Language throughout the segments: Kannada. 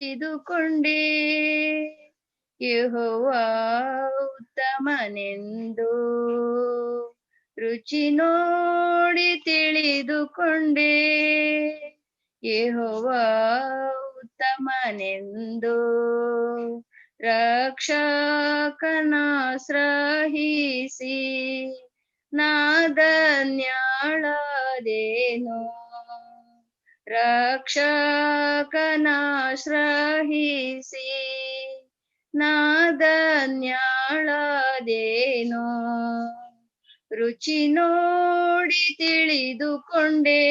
ತಿಳಿದುಕೊಂಡೆ ಯೆಹೋವಾ ಉತ್ತಮನೆಂದು ರುಚಿ ನೋಡಿ ತಿಳಿದುಕೊಂಡೆ ಯೆಹೋವಾ ಉತ್ತಮನೆಂದು ರಕ್ಷಕನಾಶ್ರಯಿಸಿ ನಾದನ್ಯಾಳದೇನೋ ರಕ್ಷಕನಾಶ್ರಯಿಸಿ ನಾದನ್ಯಾಳದೇನೋ ರುಚಿ ನೋಡಿ ತಿಳಿದುಕೊಂಡೆ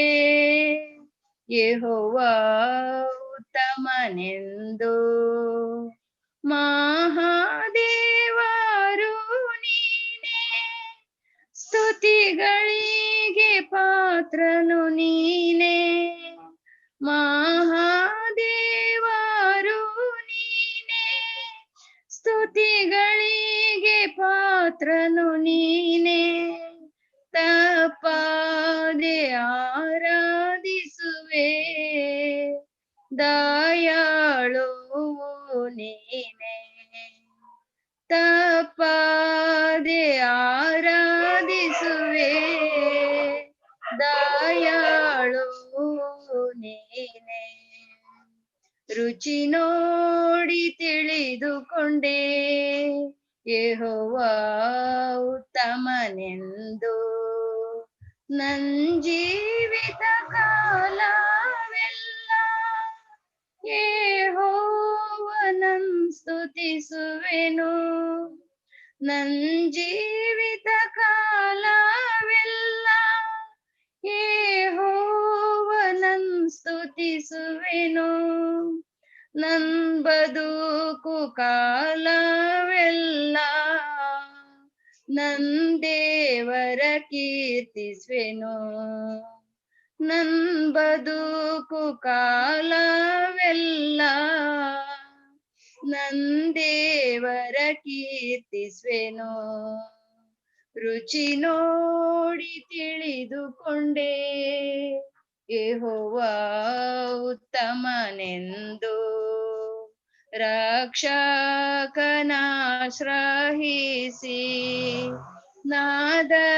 ಯೆಹೋವಾ ಉತ್ತಮನೆಂದು ಮಹಾದೇವರು ನೀನೇ ಸ್ತುತಿಗಳಿಗೆ ಪಾತ್ರನು ನೀನೇ ಮಹಾದೇವರು ನೀನೇ ಸ್ತುತಿಗಳಿಗೆ ಪಾತ್ರನು ನೀನೇ ತಪ್ಪದೆ ಆರಾಧಿಸುವೆ ದಯಾಳು ನೀನೇ ತಪ್ಪದೆ ಆರಾಧಿಸುವೆ ದಯಾಳು ನೀನೇ ರುಚಿ ನೋಡಿ ತಿಳಿದುಕೊಂಡೆ ಯೆಹೋವಾ ಉತ್ತಮನೆಂದು ನನ್ ಜೀವಿತ ಕಾಲವೆಲ್ಲ ಯೆಹೋವನನ್ ಸ್ತುತಿಸುವೆನು ನನ್ ಜೀವಿತ ಕಾಲವೆಲ್ಲ ಯೆಹೋವನನ್ ಸ್ತುತಿಸುವೆನು ನನ್ ಬದುಕು ಕಾಲವೆಲ್ಲ ನನ್ ದೇವರ ಕೀರ್ತಿಸುವೆನು ನನ್ ಬದುಕು ಕಾಲವೆಲ್ಲ ನನ್ ದೇವರ ಕೀರ್ತಿಸುವೆನು ರುಚಿ ನೋಡಿ ತಿಳಿದುಕೊಂಡೆ ಯೆಹೋವಾ ಉತ್ತಮನೆಂದು ರಕ್ಷಕನಾಶ್ರಯಿಸಿ ನಾದನ್ಯಾಳದೇನೋ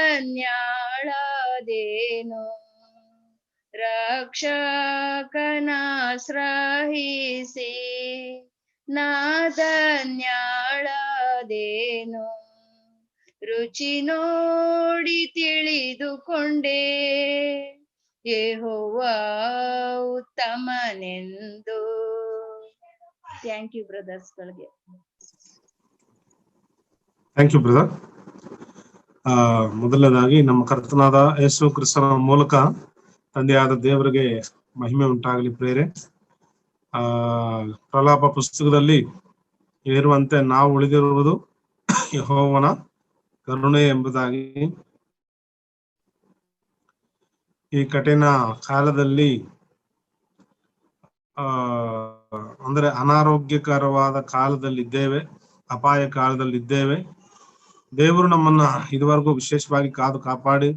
ರಕ್ಷಕನಾಶ್ರಯಿಸಿ ನಾದನ್ಯಾಳದೇನೋ ರುಚಿ ನೋಡಿ ತಿಳಿದುಕೊಂಡೆ ಯೆಹೋವಾ ಉತ್ತಮನೆಂದು. ಥ್ಯಾಂಕ್ ಯು ಬ್ರದರ್ಸ್ಗಳಿಗೆ. Thank you brother. ಮೊದಲನೇದಾಗಿ ನಮ್ಮ ಕರ್ತನಾದ ಯೇಸು ಕ್ರಿಸ್ತನ ಮೂಲಕ ತಂದೆಯಾದ ದೇವರಿಗೆ ಮಹಿಮೆ ಉಂಟಾಗಲಿ ಪ್ರೇರೆ. ಪ್ರಲಾಪ ಪುಸ್ತಕದಲ್ಲಿ ಇರುವಂತೆ ನಾವು ಉಳಿದಿರುವುದು ಯೆಹೋವನ ಕರುಣೆ ಎಂಬುದಾಗಿ. ಈ ಕಠಿಣ ಕಾಲದಲ್ಲಿ ಅಂದ್ರೆ ಅನಾರೋಗ್ಯಕರವಾದ ಕಾಲದಲ್ಲಿದ್ದೇವೆ, ಅಪಾಯ ಕಾಲದಲ್ಲಿದ್ದೇವೆ. ದೇವರು ನಮ್ಮನ್ನ ಇದುವರೆಗೂ ವಿಶೇಷವಾಗಿ ಕಾದು ಕಾಪಾಡಿ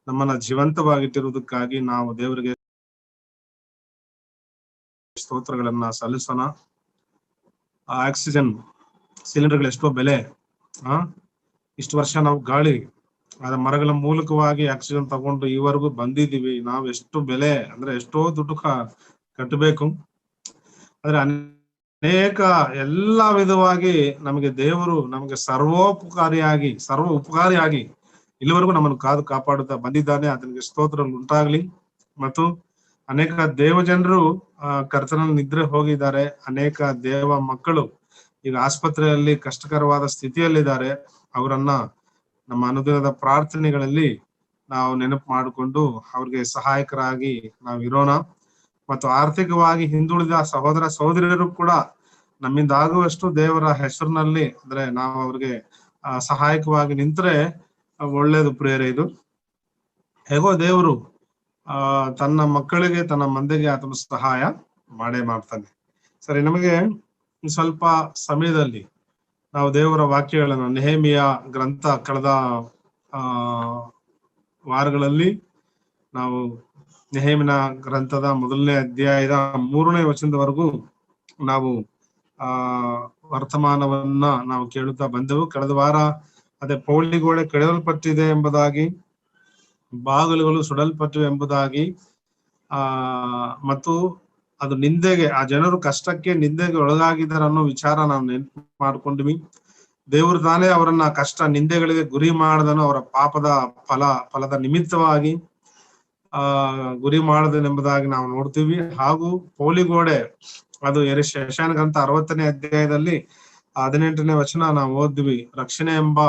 ನಮ್ಮನ್ನ ಜೀವಂತವಾಗಿಟ್ಟಿರುವುದಕ್ಕಾಗಿ ನಾವು ದೇವರಿಗೆ ಸ್ತೋತ್ರಗಳನ್ನ ಸಲ್ಲಿಸೋಣ. ಆಕ್ಸಿಜನ್ ಸಿಲಿಂಡರ್ಗಳು ಎಷ್ಟೋ ಬೆಲೆ, ಇಷ್ಟು ವರ್ಷ ನಾವು ಗಾಳಿ ಅದ ಮರಗಳ ಮೂಲಕವಾಗಿ ಆಕ್ಸಿಜನ್ ತಗೊಂಡು ಈವರೆಗೂ ಬಂದಿದ್ದೀವಿ. ನಾವು ಎಷ್ಟು ಬೆಲೆ ಅಂದ್ರೆ ಎಷ್ಟೋ ದುಡ್ಡು ಕಟ್ಟಬೇಕು. ಆದ್ರೆ ಅನೇಕ ಎಲ್ಲ ವಿಧವಾಗಿ ನಮಗೆ ದೇವರು ನಮಗೆ ಸರ್ವ ಉಪಕಾರಿಯಾಗಿ ಇಲ್ಲಿವರೆಗೂ ನಮ್ಮನ್ನು ಕಾದು ಕಾಪಾಡುತ್ತಾ ಬಂದಿದ್ದಾನೆ. ಅದಕ್ಕೆ ಸ್ತೋತ್ರ ಉಂಟಾಗ್ಲಿ. ಮತ್ತು ಅನೇಕ ದೇವಜನರು ಕರ್ತನಲ್ಲಿ ನಿದ್ರೆ ಹೋಗಿದ್ದಾರೆ. ಅನೇಕ ದೇವ ಮಕ್ಕಳು ಈಗ ಆಸ್ಪತ್ರೆಯಲ್ಲಿ ಕಷ್ಟಕರವಾದ ಸ್ಥಿತಿಯಲ್ಲಿದ್ದಾರೆ. ಅವರನ್ನ ನಮ್ಮ ಅನುದಿನದ ಪ್ರಾರ್ಥನೆಗಳಲ್ಲಿ ನಾವು ನೆನಪು ಮಾಡಿಕೊಂಡು ಅವ್ರಿಗೆ ಸಹಾಯಕರಾಗಿ ನಾವು ಇರೋಣ. ಮತ್ತು ಆರ್ಥಿಕವಾಗಿ ಹಿಂದುಳಿದ ಸಹೋದರ ಸಹೋದರಿಯರು ಕೂಡ ನಮ್ಮಿಂದ ಆಗುವಷ್ಟು ದೇವರ ಹೆಸರಿನಲ್ಲಿ ಅಂದ್ರೆ ನಾವು ಅವ್ರಿಗೆ ಸಹಾಯಕವಾಗಿ ನಿಂತ್ರೆ ಒಳ್ಳೇದು ಪ್ರೇರೆ. ಇದು ಹೇಗೋ ದೇವರು ತನ್ನ ಮಕ್ಕಳಿಗೆ ತನ್ನ ಮಂದಿಗೆ ಆತನ ಸಹಾಯ ಮಾಡೇ ಮಾಡ್ತಾನೆ. ಸರಿ, ನಮಗೆ ಸ್ವಲ್ಪ ಸಮಯದಲ್ಲಿ ನಾವು ದೇವರ ವಾಕ್ಯಗಳನ್ನ ನೆಹೆಮಿಯ ಗ್ರಂಥ ಕಳೆದ ವಾರಗಳಲ್ಲಿ ನಾವು ನೆಹೆಮಿನ ಗ್ರಂಥದ 1ನೇ ಅಧ್ಯಾಯದ 3ನೇ ವಚನದವರೆಗೂ ನಾವು ವರ್ತಮಾನವನ್ನ ನಾವು ಕೇಳುತ್ತಾ ಬಂದೆವು. ಕಳೆದ ವಾರ ಅದೇ ಪೌಳಿಗೋಡೆ ಕೆಡವಲ್ಪಟ್ಟಿದೆ ಎಂಬುದಾಗಿ, ಬಾಗಿಲುಗಳು ಸುಡಲ್ಪಟ್ಟಿವೆ ಎಂಬುದಾಗಿ, ಮತ್ತು ಅದು ನಿಂದೆಗೆ, ಆ ಜನರು ಕಷ್ಟಕ್ಕೆ ನಿಂದೆಗೆ ಒಳಗಾಗಿದ್ದಾರೆ ಅನ್ನೋ ವಿಚಾರ ನಾವು ನೆನಪು ಮಾಡ್ಕೊಂಡ್ವಿ. ದೇವರು ತಾನೇ ಅವರನ್ನ ಕಷ್ಟ ನಿಂದೆಗಳಿಗೆ ಗುರಿ ಮಾಡದನು, ಅವರ ಪಾಪದ ಫಲದ ನಿಮಿತ್ತವಾಗಿ ಗುರಿ ಮಾಡದನೆಂಬುದಾಗಿ ನಾವು ನೋಡ್ತೀವಿ. ಹಾಗೂ ಪೌಳಿಗೋಡೆ ಅದು ಯೆಶಾಯನ ಗ್ರಂಥ 60ನೇ ಅಧ್ಯಾಯದಲ್ಲಿ 18ನೇ ವಚನ ನಾವು ಓದ್ವಿ. ರಕ್ಷಣೆ ಎಂಬ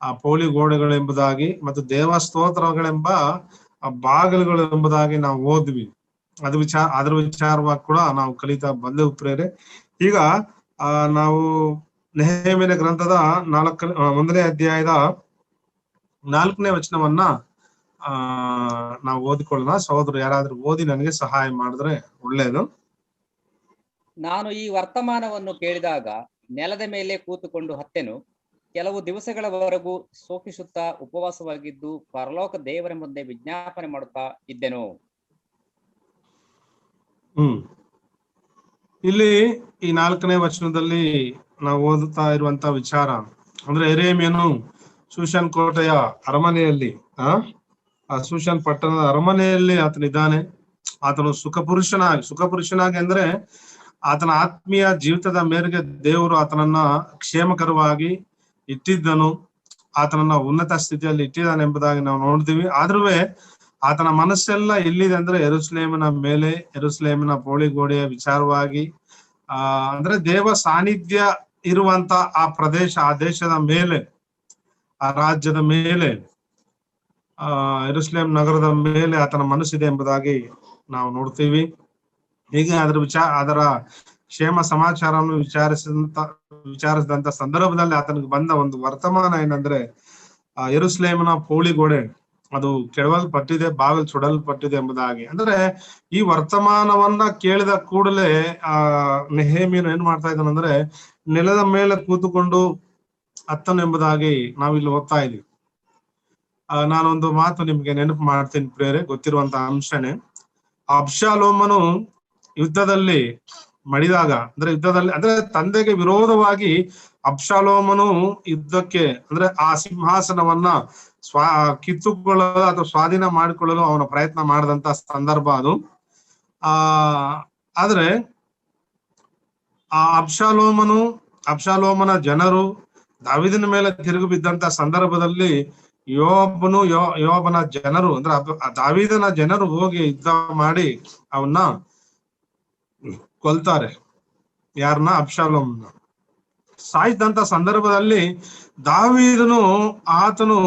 ಆ ಪೌಳಿಗೋಡೆಗಳೆಂಬುದಾಗಿ ಮತ್ತು ದೇವಸ್ತೋತ್ರಗಳೆಂಬ ಆ ಬಾಗಿಲುಗಳು ಎಂಬುದಾಗಿ ನಾವು ಓದ್ವಿ. ಅದ್ರ ವಿಚಾರವಾಗಿ ಕೂಡ ನಾವು ಕಲಿತಾ ಬಂದೆವು ಪ್ರೇರೆ. ಈಗ ನಾವು ನೆಹೆಮೀಯನ ಗ್ರಂಥದ 1ನೇ ಅಧ್ಯಾಯದ 4ನೇ ವಚನವನ್ನ ನಾವು ಓದಿಕೊಳ್ಳೋಣ. ಸಹೋದರರು ಯಾರಾದ್ರೂ ಓದಿ ನನಗೆ ಸಹಾಯ ಮಾಡಿದ್ರೆ ಒಳ್ಳೆಯದು. ನಾನು ಈ ವರ್ತಮಾನವನ್ನು ಕೇಳಿದಾಗ ನೆಲದ ಮೇಲೆ ಕೂತುಕೊಂಡು ಹತ್ತೆನು. ಕೆಲವು ದಿವಸಗಳವರೆಗೂ ಶೋಕಿಸುತ್ತಾ ಉಪವಾಸವಾಗಿದ್ದು ಪರಲೋಕ ದೇವರ ಮುಂದೆ ವಿಜ್ಞಾಪನೆ ಮಾಡುತ್ತಾ ಇದ್ದೆನು. ಇಲ್ಲಿ ಈ 4ನೇ ವಚನದಲ್ಲಿ ನಾವು ಓದುತ್ತಾ ಇರುವಂತ ವಿಚಾರ ಅಂದ್ರೆ, ಯೆರೆಮೀಯನು ಶೂಷನ್ ಕೋಟೆಯ ಅರಮನೆಯಲ್ಲಿ, ಆ ಶೂಷನ್ ಪಟ್ಟಣದ ಅರಮನೆಯಲ್ಲಿ ಆತನಿದ್ದಾನೆ. ಆತನು ಸುಖಪುರುಷನಾಗಿ ಅಂದ್ರೆ ಆತನ ಆತ್ಮೀಯ ಜೀವಿತದ ಮೇರೆಗೆ ದೇವರು ಆತನನ್ನ ಕ್ಷೇಮಕರವಾಗಿ ಇಟ್ಟಿದ್ದನು, ಆತನನ್ನ ಉನ್ನತ ಸ್ಥಿತಿಯಲ್ಲಿ ಇಟ್ಟಿದ್ದಾನೆ ಎಂಬುದಾಗಿ ನಾವು ನೋಡ್ತೀವಿ. ಆದ್ರೂ ಆತನ ಮನಸ್ಸೆಲ್ಲ ಎಲ್ಲಿದೆ ಅಂದ್ರೆ ಯೆರೂಸಲೇಮಿನ ಮೇಲೆ, ಯೆರೂಸಲೇಮಿನ ಪೌಳಿಗೋಡೆಯ ವಿಚಾರವಾಗಿ, ಅಂದ್ರೆ ದೇವ ಸಾನ್ನಿಧ್ಯ ಇರುವಂತ ಆ ಪ್ರದೇಶ, ಆ ದೇಶದ ಮೇಲೆ, ಆ ರಾಜ್ಯದ ಮೇಲೆ, ಯೆರೂಸಲೇಮ್ ನಗರದ ಮೇಲೆ ಆತನ ಮನಸ್ಸಿದೆ ಎಂಬುದಾಗಿ ನಾವು ನೋಡ್ತೀವಿ. ಹೀಗೆ ಅದರ ಕ್ಷೇಮ ಸಮಾಚಾರವನ್ನು ವಿಚಾರಿಸಿದಂತ ಸಂದರ್ಭದಲ್ಲಿ ಆತನಿಗೆ ಬಂದ ಒಂದು ವರ್ತಮಾನ ಏನಂದ್ರೆ, ಯೆರೂಸಲೇಮಿನ ಪೌಳಿಗೋಡೆ ಅದು ಕೆಡವಲ್ಪಟ್ಟಿದೆ, ಬಾಗಿಲು ಸುಡಲ್ಪಟ್ಟಿದೆ ಎಂಬುದಾಗಿ. ಅಂದ್ರೆ ಈ ವರ್ತಮಾನವನ್ನ ಕೇಳಿದ ಕೂಡಲೇ ನೆಹೆಮೀಯನು ಏನ್ ಮಾಡ್ತಾ ಇದ್ದಾನಂದ್ರೆ, ನೆಲದ ಮೇಲೆ ಕೂತುಕೊಂಡು ಹತ್ತನು ಎಂಬುದಾಗಿ ನಾವಿಲ್ಲಿ ಓದ್ತಾ ಇದೀವಿ. ನಾನೊಂದು ಮಾತು ನಿಮ್ಗೆ ನೆನಪು ಮಾಡ್ತೀನಿ ಪ್ರೇರೆ, ಗೊತ್ತಿರುವಂತ ಅಂಶನೇ. ಅಬ್ಷಾಲೋಮನು ಯುದ್ಧದಲ್ಲಿ ಮಡಿದಾಗ, ಅಂದ್ರೆ ತಂದೆಗೆ ವಿರೋಧವಾಗಿ ಅಬ್ಷಾಲೋಮನು ಯುದ್ಧಕ್ಕೆ ಅಂದ್ರೆ ಆ ಸಿಂಹಾಸನವನ್ನ ಕಿತ್ತುಕೊಳ್ಳಲು ಅಥವಾ ಸ್ವಾಧೀನ ಮಾಡಿಕೊಳ್ಳಲು ಅವನ ಪ್ರಯತ್ನ ಮಾಡಿದಂತ ಸಂದರ್ಭ ಅದು. ಆದ್ರೆ ಆ ಅಬ್ಷಾಲೋಮನ ಜನರು ದಾವೀದನ ಮೇಲೆ ತಿರುಗಿ ಬಿದ್ದಂತ ಸಂದರ್ಭದಲ್ಲಿ ಯೋಬನ ಜನರು ಅಂದ್ರೆ ದಾವೀದನ ಜನರು ಹೋಗಿ ಯುದ್ಧ ಮಾಡಿ ಅವನ್ನ ಕೊಲ್ತಾರೆ. ಯಾರನ್ನ? ಅಬ್ಷಾಲೋಮನ. ಸಾಯ್ದಂತ ಸಂದರ್ಭದಲ್ಲಿ ಆತನು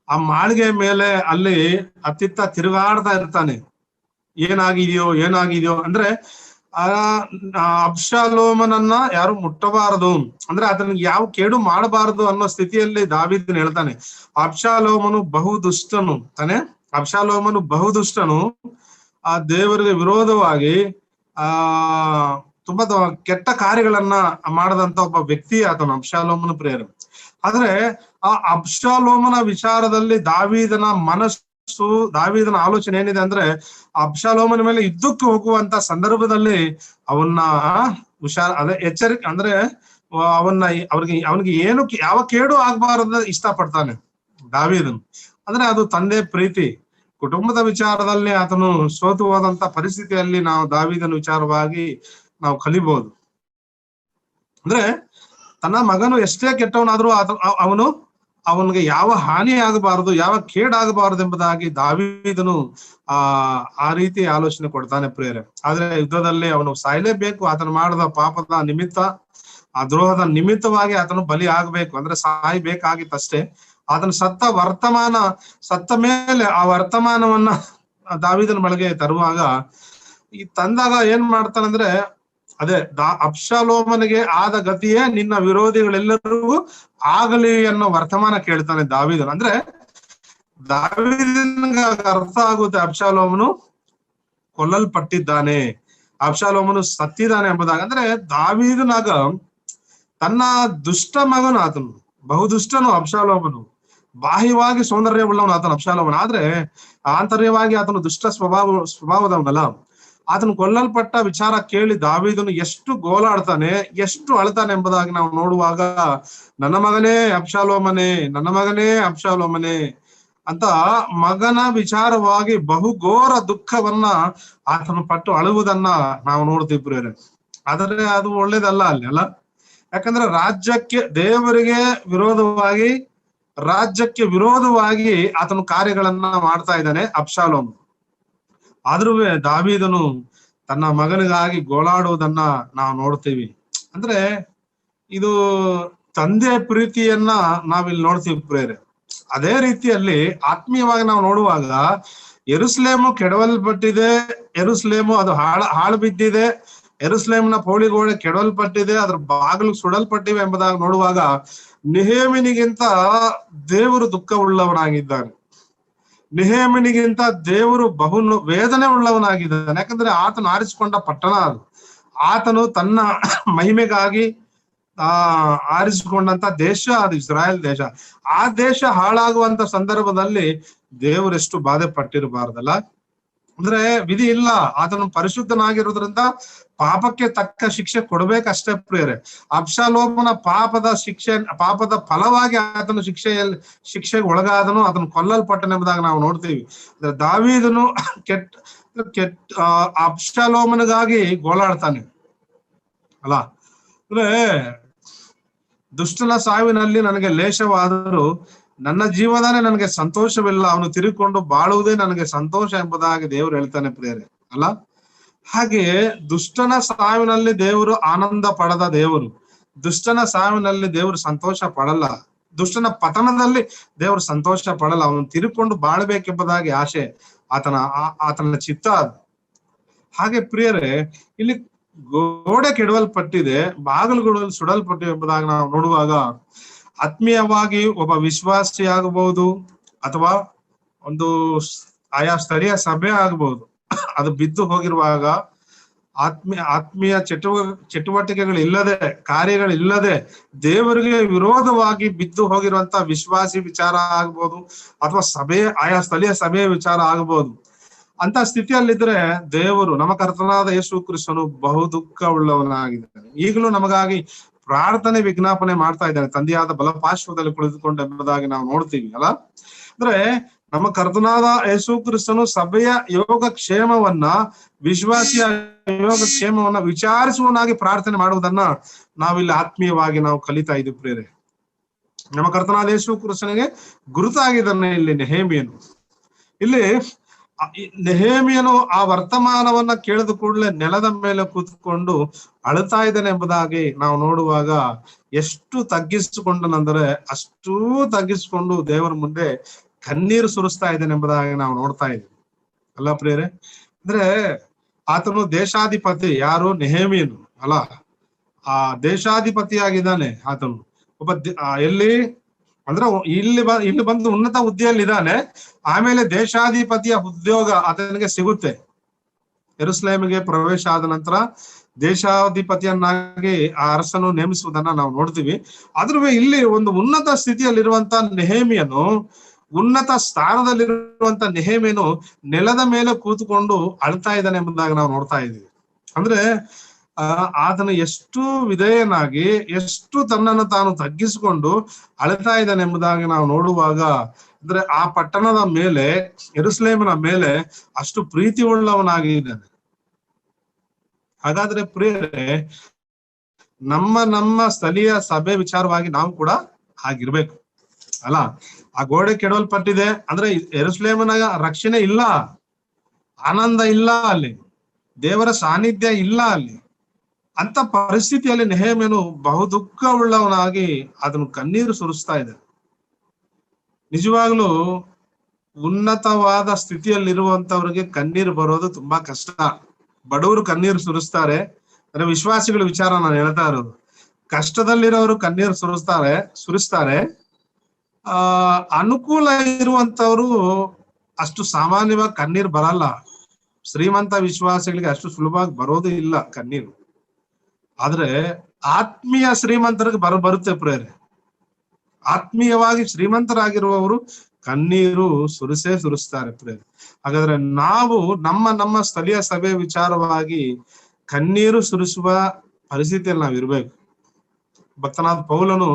ಆ ಮಾಳಿಗೆ ಮೇಲೆ ಅಲ್ಲಿ ಅತ್ತಿತ್ತ ತಿರುಗಾಡ್ತಾ ಇರ್ತಾನೆ. ಏನಾಗಿದೆಯೋ ಅಂದ್ರೆ ಅಬ್ಷಾಲೋಮನನ್ನ ಯಾರು ಮುಟ್ಟಬಾರದು, ಅಂದ್ರೆ ಆತನಿಗೆ ಯಾವ ಕೇಡು ಮಾಡಬಾರದು ಅನ್ನೋ ಸ್ಥಿತಿಯಲ್ಲಿ ದಾವೀದನು ಹೇಳ್ತಾನೆ. ಅಬ್ಷಾಲೋಮನು ಬಹುದುಷ್ಟನು, ಆ ದೇವರಿಗೆ ವಿರೋಧವಾಗಿ ತುಂಬಾ ಕೆಟ್ಟ ಕಾರ್ಯಗಳನ್ನ ಮಾಡದಂತ ಒಬ್ಬ ವ್ಯಕ್ತಿ ಆತನು ಅಬ್ಷಾಲೋಮನ ಪ್ರೇರಣೆ. ಆದ್ರೆ ಆ ಅಬ್ಷಾಲೋಮನ ವಿಚಾರದಲ್ಲಿ ದಾವೀದನ ಆಲೋಚನೆ ಏನಿದೆ ಅಂದ್ರೆ, ಅಬ್ಷಾಲೋಮನ ಮೇಲೆ ಯುದ್ಧಕ್ಕೆ ಹೋಗುವಂತ ಸಂದರ್ಭದಲ್ಲಿ ಎಚ್ಚರಿಕೆ ಅಂದ್ರೆ ಅವನಿಗೆ ಏನು ಯಾವ ಕೇಡು ಆಗ್ಬಾರದು ಇಷ್ಟಪಡ್ತಾನೆ ದಾವೀದನು. ಅಂದ್ರೆ ಅದು ತಂದೆ ಪ್ರೀತಿ. ಕುಟುಂಬದ ವಿಚಾರದಲ್ಲಿ ಆತನು ಸೋತು ಹೋದಂತ ಪರಿಸ್ಥಿತಿಯಲ್ಲಿ ನಾವು ದಾವೀದನ ವಿಚಾರವಾಗಿ ನಾವು ಕಲಿಬಹುದು. ಅಂದ್ರೆ ತನ್ನ ಮಗನು ಎಷ್ಟೇ ಕೆಟ್ಟವನಾದ್ರೂ ಅವನಿಗೆ ಯಾವ ಹಾನಿ ಆಗಬಾರದು, ಯಾವ ಕೇಡಾಗಬಾರದು ಎಂಬುದಾಗಿ ದಾವೀದನು ಆ ರೀತಿ ಆಲೋಚನೆ ಕೊಡ್ತಾನೆ ಪ್ರೇರೆ. ಆದ್ರೆ ಯುದ್ಧದಲ್ಲಿ ಅವನು ಸಾಯ್ಲೇಬೇಕು. ಆತನು ಮಾಡಿದ ಪಾಪದ ನಿಮಿತ್ತ, ಆ ದ್ರೋಹದ ನಿಮಿತ್ತವಾಗಿ ಆತನು ಬಲಿ ಆಗ್ಬೇಕು, ಅಂದ್ರೆ ಸಾಯ್ಬೇಕಾಗಿತ್ತಷ್ಟೇ. ಆತನು ಸತ್ತ ಮೇಲೆ ಆ ವರ್ತಮಾನವನ್ನ ದಾವೀದನ ಬಳಿಗೆ ತರುವಾಗ ತಂದಾಗ ಏನ್ ಮಾಡ್ತಾನಂದ್ರೆ, ಅದೇ ಅಬ್ಷಾಲೋಮನಿಗೆ ಆದ ಗತಿಯೇ ನಿನ್ನ ವಿರೋಧಿಗಳೆಲ್ಲರಿಗೂ ಆಗಲಿ ಅನ್ನೋ ವರ್ತಮಾನ ಕೇಳ್ತಾನೆ ದಾವೀದನು. ಅಂದ್ರೆ ದಾವೀದನಿಗೆ ಅರ್ಥ ಆಗುತ್ತೆ, ಅಬ್ಷಾಲೋಮನು ಕೊಲ್ಲಲ್ಪಟ್ಟಿದ್ದಾನೆ, ಅಬ್ಷಾಲೋಮನು ಸತ್ತಿದ್ದಾನೆ ಎಂಬುದಾಗ. ಅಂದ್ರೆ ದಾವೀದನಾಗ ತನ್ನ ದುಷ್ಟ ಮಗನು ಆತನು, ಬಹುದುಷ್ಟನು ಅಬ್ಷಾಲೋಮನು, ಬಾಹ್ಯವಾಗಿ ಸೌಂದರ್ಯವುಳ್ಳವನು ಆತನು ಅಬ್ಷಾಲೋಮನು, ಆದ್ರೆ ಆಂತರ್ಯವಾಗಿ ಆತನು ದುಷ್ಟ ಸ್ವಭಾವದವನಲ್ಲ. ಆತನು ಕೊಲ್ಲಲ್ಪಟ್ಟ ವಿಚಾರ ಕೇಳಿ ದಾವೀದನು ಎಷ್ಟು ಗೋಲಾಡ್ತಾನೆ, ಎಷ್ಟು ಅಳ್ತಾನೆ ಎಂಬುದಾಗಿ ನಾವು ನೋಡುವಾಗ, ನನ್ನ ಮಗನೇ ಅಬ್ಷಾಲೋಮನೇ, ನನ್ನ ಮಗನೇ ಅಬ್ಷಾಲೋಮನೇ ಅಂತ ಮಗನ ವಿಚಾರವಾಗಿ ಬಹುಘೋರ ದುಃಖವನ್ನ ಆತನು ಪಟ್ಟು ಅಳುವುದನ್ನ ನಾವು ನೋಡ್ತೀವಿ ಪ್ರಿಯರೇ. ಆದರೆ ಅದು ಒಳ್ಳೇದಲ್ಲ ಅಲ್ಲಿ ಅಲ್ಲ. ಯಾಕಂದ್ರೆ ದೇವರಿಗೆ ವಿರೋಧವಾಗಿ ಆತನು ಕಾರ್ಯಗಳನ್ನ ಮಾಡ್ತಾ ಇದ್ದಾನೆ ಅಬ್ಷಾಲೋಮ್. ಆದ್ರೂ ದಾವೀದನು ತನ್ನ ಮಗನಿಗಾಗಿ ಗೋಳಾಡುವುದನ್ನ ನಾವು ನೋಡ್ತೀವಿ. ಅಂದ್ರೆ ಇದು ತಂದೆ ಪ್ರೀತಿಯನ್ನ ನಾವಿಲ್ಲಿ ನೋಡ್ತೀವಿ ಪ್ರೇರೆ. ಅದೇ ರೀತಿಯಲ್ಲಿ ಆತ್ಮೀಯವಾಗಿ ನಾವು ನೋಡುವಾಗ ಯೆರೂಸಲೇಮು ಕೆಡವಲ್ಪಟ್ಟಿದೆ, ಯೆರೂಸಲೇಮು ಅದು ಹಾಳು ಬಿದ್ದಿದೆ, ಯೆರೂಸಲೇಮಿನ ಪೌಳಿಗೋಡೆ ಕೆಡವಲ್ಪಟ್ಟಿದೆ, ಅದ್ರ ಬಾಗಿಲು ಸುಡಲ್ಪಟ್ಟಿವೆ ಎಂಬುದಾಗಿ ನೋಡುವಾಗ ನೆಹೆಮೀಯನಿಗಿಂತ ದೇವರು ದುಃಖ ಉಳ್ಳವನಾಗಿದ್ದಾನೆ. ನೆಹೆಮೀಯನಿಗಿಂತ ದೇವರು ಬಹು ವೇದನೆ ಉಳ್ಳವನಾಗಿದ್ದಾನೆ. ಯಾಕಂದ್ರೆ ಆತನು ಆರಿಸಿಕೊಂಡ ಪಟ್ಟಣ ಅದು, ಆತನು ತನ್ನ ಮಹಿಮೆಗಾಗಿ ಆರಿಸಿಕೊಂಡಂತ ದೇಶ ಅದು ಇಸ್ರಾಯೇಲ್ ದೇಶ. ಆ ದೇಶ ಹಾಳಾಗುವಂತ ಸಂದರ್ಭದಲ್ಲಿ ದೇವರೆಷ್ಟು ಬಾಧೆ ಪಟ್ಟಿರಬಾರ್ದಲ್ಲ. ಅಂದ್ರೆ ವಿಧಿ ಇಲ್ಲ, ಆತನು ಪರಿಶುದ್ಧನಾಗಿರೋದ್ರಿಂದ ಪಾಪಕ್ಕೆ ತಕ್ಕ ಶಿಕ್ಷೆ ಕೊಡ್ಬೇಕಷ್ಟೇ ಪ್ರಿಯರೇ. ಅಬ್ಷಾಲೋಮನ ಪಾಪದ ಫಲವಾಗಿ ಆತನು ಶಿಕ್ಷೆಗೆ ಒಳಗಾದನು, ಆತನು ಕೊಲ್ಲಲ್ಪಟ್ಟನೆಂಬುದಾಗಿ ನಾವು ನೋಡ್ತೀವಿ. ದಾವೀದನು ಅಬ್ಷಾಲೋಮನಿಗಾಗಿ ಗೋಳಾಡ್ತಾನೆ ಅಲ್ಲ. ಅಂದ್ರೆ ದುಷ್ಟನ ಸಾವಿನಲ್ಲಿ ನನಗೆ ಲೇಷವಾದರೂ ನನ್ನ ಜೀವನನೇ ನನಗೆ ಸಂತೋಷವಿಲ್ಲ, ಅವನು ತಿರುಗಿಕೊಂಡು ಬಾಳುವುದೇ ನನಗೆ ಸಂತೋಷ ಎಂಬುದಾಗಿ ದೇವರು ಹೇಳ್ತಾನೆ ಪ್ರಿಯರೇ ಅಲ್ಲ. ಹಾಗೆ ದುಷ್ಟನ ಸಾವಿನಲ್ಲಿ ದೇವರು ಆನಂದ ಪಡದ ದೇವರು, ದುಷ್ಟನ ಸಾವಿನಲ್ಲಿ ದೇವರು ಸಂತೋಷ ಪಡಲ್ಲ, ದುಷ್ಟನ ಪತನದಲ್ಲಿ ದೇವರು ಸಂತೋಷ ಪಡಲ್ಲ. ಅವನು ತಿರುಗಿಕೊಂಡು ಬಾಳ್ಬೇಕೆಂಬುದಾಗಿ ಆಸೆ ಆತನ ಚಿತ್ತ ಅದು. ಹಾಗೆ ಪ್ರಿಯರೇ, ಇಲ್ಲಿ ಗೋಡೆ ಕೆಡವಲ್ಪಟ್ಟಿದೆ, ಬಾಗಿಲುಗಳು ಸುಡಲ್ಪಟ್ಟಿವೆ ಎಂಬುದಾಗಿ ನಾವು ನೋಡುವಾಗ ಆತ್ಮೀಯವಾಗಿ ಒಬ್ಬ ವಿಶ್ವಾಸಿ ಆಗಬಹುದು ಅಥವಾ ಒಂದು ಆಯಾ ಸ್ಥಳೀಯ ಸಭೆ ಆಗಬಹುದು, ಅದು ಬಿದ್ದು ಹೋಗಿರುವಾಗ ಆತ್ಮೀಯ ಚಟುವಟಿಕೆಗಳಿಲ್ಲದೆ, ಕಾರ್ಯಗಳಿಲ್ಲದೆ ದೇವರಿಗೆ ವಿರೋಧವಾಗಿ ಬಿದ್ದು ಹೋಗಿರುವಂತ ವಿಶ್ವಾಸಿ ವಿಚಾರ ಆಗ್ಬೋದು ಅಥವಾ ಆಯಾ ಸ್ಥಳೀಯ ಸಭೆಯ ವಿಚಾರ ಆಗಬಹುದು. ಅಂತ ಸ್ಥಿತಿಯಲ್ಲಿದ್ರೆ ದೇವರು, ನಮ್ಮ ಕರ್ತನಾದ ಯೇಸು ಕ್ರಿಸ್ತನು ಬಹು ದುಃಖ ಉಳ್ಳವನಾಗಿದ್ದಾನೆ. ಈಗಲೂ ನಮಗಾಗಿ ಪ್ರಾರ್ಥನೆ ವಿಜ್ಞಾಪನೆ ಮಾಡ್ತಾ ಇದ್ದಾನೆ, ತಂದೆಯಾದ ಬಲಪಾರ್ಶ್ವದಲ್ಲಿ ಕುಳಿತುಕೊಂಡು ಎಂಬುದಾಗಿ ನಾವು ನೋಡ್ತೀವಿ ಅಲ್ಲ. ಅಂದ್ರೆ ನಮ್ಮ ಕರ್ತನಾದ ಯೇಸು ಕ್ರಿಸ್ತನು ಸಭೆಯ ಯೋಗಕ್ಷೇಮವನ್ನ, ವಿಶ್ವಾಸಿಯ ಯೋಗಕ್ಷೇಮವನ್ನ ವಿಚಾರಿಸುವನಾಗಿ ಪ್ರಾರ್ಥನೆ ಮಾಡುವುದನ್ನ ನಾವಿಲ್ಲಿ ಆತ್ಮೀಯವಾಗಿ ನಾವು ಕಲಿತಾ ಇದ್ದೀವಿ ಪ್ರಿಯರೇ. ನಮ್ಮ ಕರ್ತನಾದ ಯೇಸು ಕ್ರಿಸ್ತನಿಗೆ ಗುರುತಾಗಿದ್ದಾನೆ ಇಲ್ಲಿ ನೆಹೆಮೀಯನು. ಇಲ್ಲಿ ನೆಹೆಮೀಯನು ಆ ವರ್ತಮಾನವನ್ನ ಕೇಳಿದ ಕೂಡಲೇ ನೆಲದ ಮೇಲೆ ಕೂತ್ಕೊಂಡು ಅಳುತ್ತಾ ಇದ್ದಾನೆ ಎಂಬುದಾಗಿ ನಾವು ನೋಡುವಾಗ ಎಷ್ಟು ತಗ್ಗಿಸಿಕೊಂಡನಂದ್ರೆ ಅಷ್ಟೂ ತಗ್ಗಿಸಿಕೊಂಡು ದೇವರ ಮುಂದೆ ಕಣ್ಣೀರು ಸುರಿಸ್ತಾ ಇದ್ದಾನೆ ಎಂಬುದಾಗಿ ನಾವು ನೋಡ್ತಾ ಇದ್ದೀವಿ ಅಲ್ಲ ಪ್ರಿಯರೇ. ಅಂದ್ರೆ ಆತನು ದೇಶಾಧಿಪತಿ, ಯಾರು? ನೆಹೆಮೀಯನು ಅಲ್ಲ. ಆ ದೇಶಾಧಿಪತಿಯಾಗಿದ್ದಾನೆ ಆತನು. ಎಲ್ಲಿ ಅಂದ್ರೆ ಇಲ್ಲಿ ಬಂದು ಉನ್ನತ ಹುದ್ದೆಯಲ್ಲಿ ಇದ್ದಾನೆ. ಆಮೇಲೆ ದೇಶಾಧಿಪತಿಯ ಉದ್ಯೋಗ ಆತನಿಗೆ ಸಿಗುತ್ತೆ. ಯೆರೂಸಲೇಮಿಗೆ ಪ್ರವೇಶ ಆದ ನಂತರ ದೇಶಾಧಿಪತಿಯನ್ನಾಗಿ ಆ ಅರಸನು ನೇಮಿಸುವುದನ್ನ ನಾವು ನೋಡ್ತೀವಿ. ಆದ್ರೂ ಇಲ್ಲಿ ಒಂದು ಉನ್ನತ ಸ್ಥಿತಿಯಲ್ಲಿರುವಂತ ನೆಹೆಮೀಯನು, ಉನ್ನತ ಸ್ಥಾನದಲ್ಲಿರುವಂತ ನೆಹೆಮೀಯನು ನೆಲದ ಮೇಲೆ ಕೂತ್ಕೊಂಡು ಅಳ್ತಾ ಇದ್ದಾನೆ ಎಂಬುದಾಗಿ ನಾವು ನೋಡ್ತಾ ಇದ್ದೀವಿ. ಅಂದ್ರೆ ಆತನು ಎಷ್ಟು ವಿಧೇಯನಾಗಿ, ಎಷ್ಟು ತನ್ನನ್ನು ತಾನು ತಗ್ಗಿಸಿಕೊಂಡು ಅಳ್ತಾ ಇದ್ದಾನೆ ಎಂಬುದಾಗಿ ನಾವು ನೋಡುವಾಗ, ಅಂದ್ರೆ ಆ ಪಟ್ಟಣದ ಮೇಲೆ, ಯೆರೂಸಲೇಮಿನ ಮೇಲೆ ಅಷ್ಟು ಪ್ರೀತಿ ಉಳ್ಳವನಾಗಿದ್ದಾನೆ. ಹಾಗಾದ್ರೆ ಪ್ರಿಯರೇ, ನಮ್ಮ ಸ್ಥಳೀಯ ಸಭೆ ವಿಚಾರವಾಗಿ ನಾವು ಕೂಡ ಹಾಗಿರ್ಬೇಕು ಅಲ್ಲ. ಆ ಗೋಡೆ ಕೆಡವಲ್ಪಟ್ಟಿದೆ ಅಂದ್ರೆ ಯೆರೂಸಲೇಮಿನ ರಕ್ಷಣೆ ಇಲ್ಲ, ಆನಂದ ಇಲ್ಲ, ಅಲ್ಲಿ ದೇವರ ಸಾನ್ನಿಧ್ಯ ಇಲ್ಲ ಅಲ್ಲಿ. ಅಂತ ಪರಿಸ್ಥಿತಿಯಲ್ಲಿ ನೆಹೆಮೀಯನು ಬಹು ದುಃಖ ಉಳ್ಳವನಾಗಿ ಅದನ್ನು ಕಣ್ಣೀರು ಸುರಿಸ್ತಾ ಇದೆ. ನಿಜವಾಗ್ಲೂ ಉನ್ನತವಾದ ಸ್ಥಿತಿಯಲ್ಲಿರುವಂತವ್ರಿಗೆ ಕಣ್ಣೀರು ಬರೋದು ತುಂಬಾ ಕಷ್ಟ. ಬಡವರು ಕಣ್ಣೀರು ಸುರಿಸ್ತಾರೆ, ಅಂದ್ರೆ ವಿಶ್ವಾಸಿಗಳ ವಿಚಾರ ನಾನು ಹೇಳ್ತಾ ಇರೋದು. ಕಷ್ಟದಲ್ಲಿರೋರು ಕಣ್ಣೀರು ಸುರಿಸ್ತಾರೆ. ಅನುಕೂಲ ಇರುವಂತವ್ರು ಅಷ್ಟು ಸಾಮಾನ್ಯವಾಗಿ ಕಣ್ಣೀರು ಬರಲ್ಲ. ಶ್ರೀಮಂತ ವಿಶ್ವಾಸಿಗಳಿಗೆ ಅಷ್ಟು ಸುಲಭವಾಗಿ ಬರೋದು ಇಲ್ಲ ಕಣ್ಣೀರು. ಆದ್ರೆ ಆತ್ಮೀಯ ಶ್ರೀಮಂತರಿಗೆ ಬರುತ್ತೆ ಪ್ರೇರೆ. ಆತ್ಮೀಯವಾಗಿ ಶ್ರೀಮಂತರಾಗಿರುವವರು ಕಣ್ಣೀರು ಸುರಿಸ್ತಾರೆ ಪ್ರಿಯರೇ. ಹಾಗಾದ್ರೆ ನಾವು ನಮ್ಮ ಸ್ಥಳೀಯ ಸಭೆ ವಿಚಾರವಾಗಿ ಕಣ್ಣೀರು ಸುರಿಸುವ ಪರಿಸ್ಥಿತಿಯಲ್ಲಿ ನಾವು ಇರ್ಬೇಕು. ಭಕ್ತನಾದ ಪೌಲನು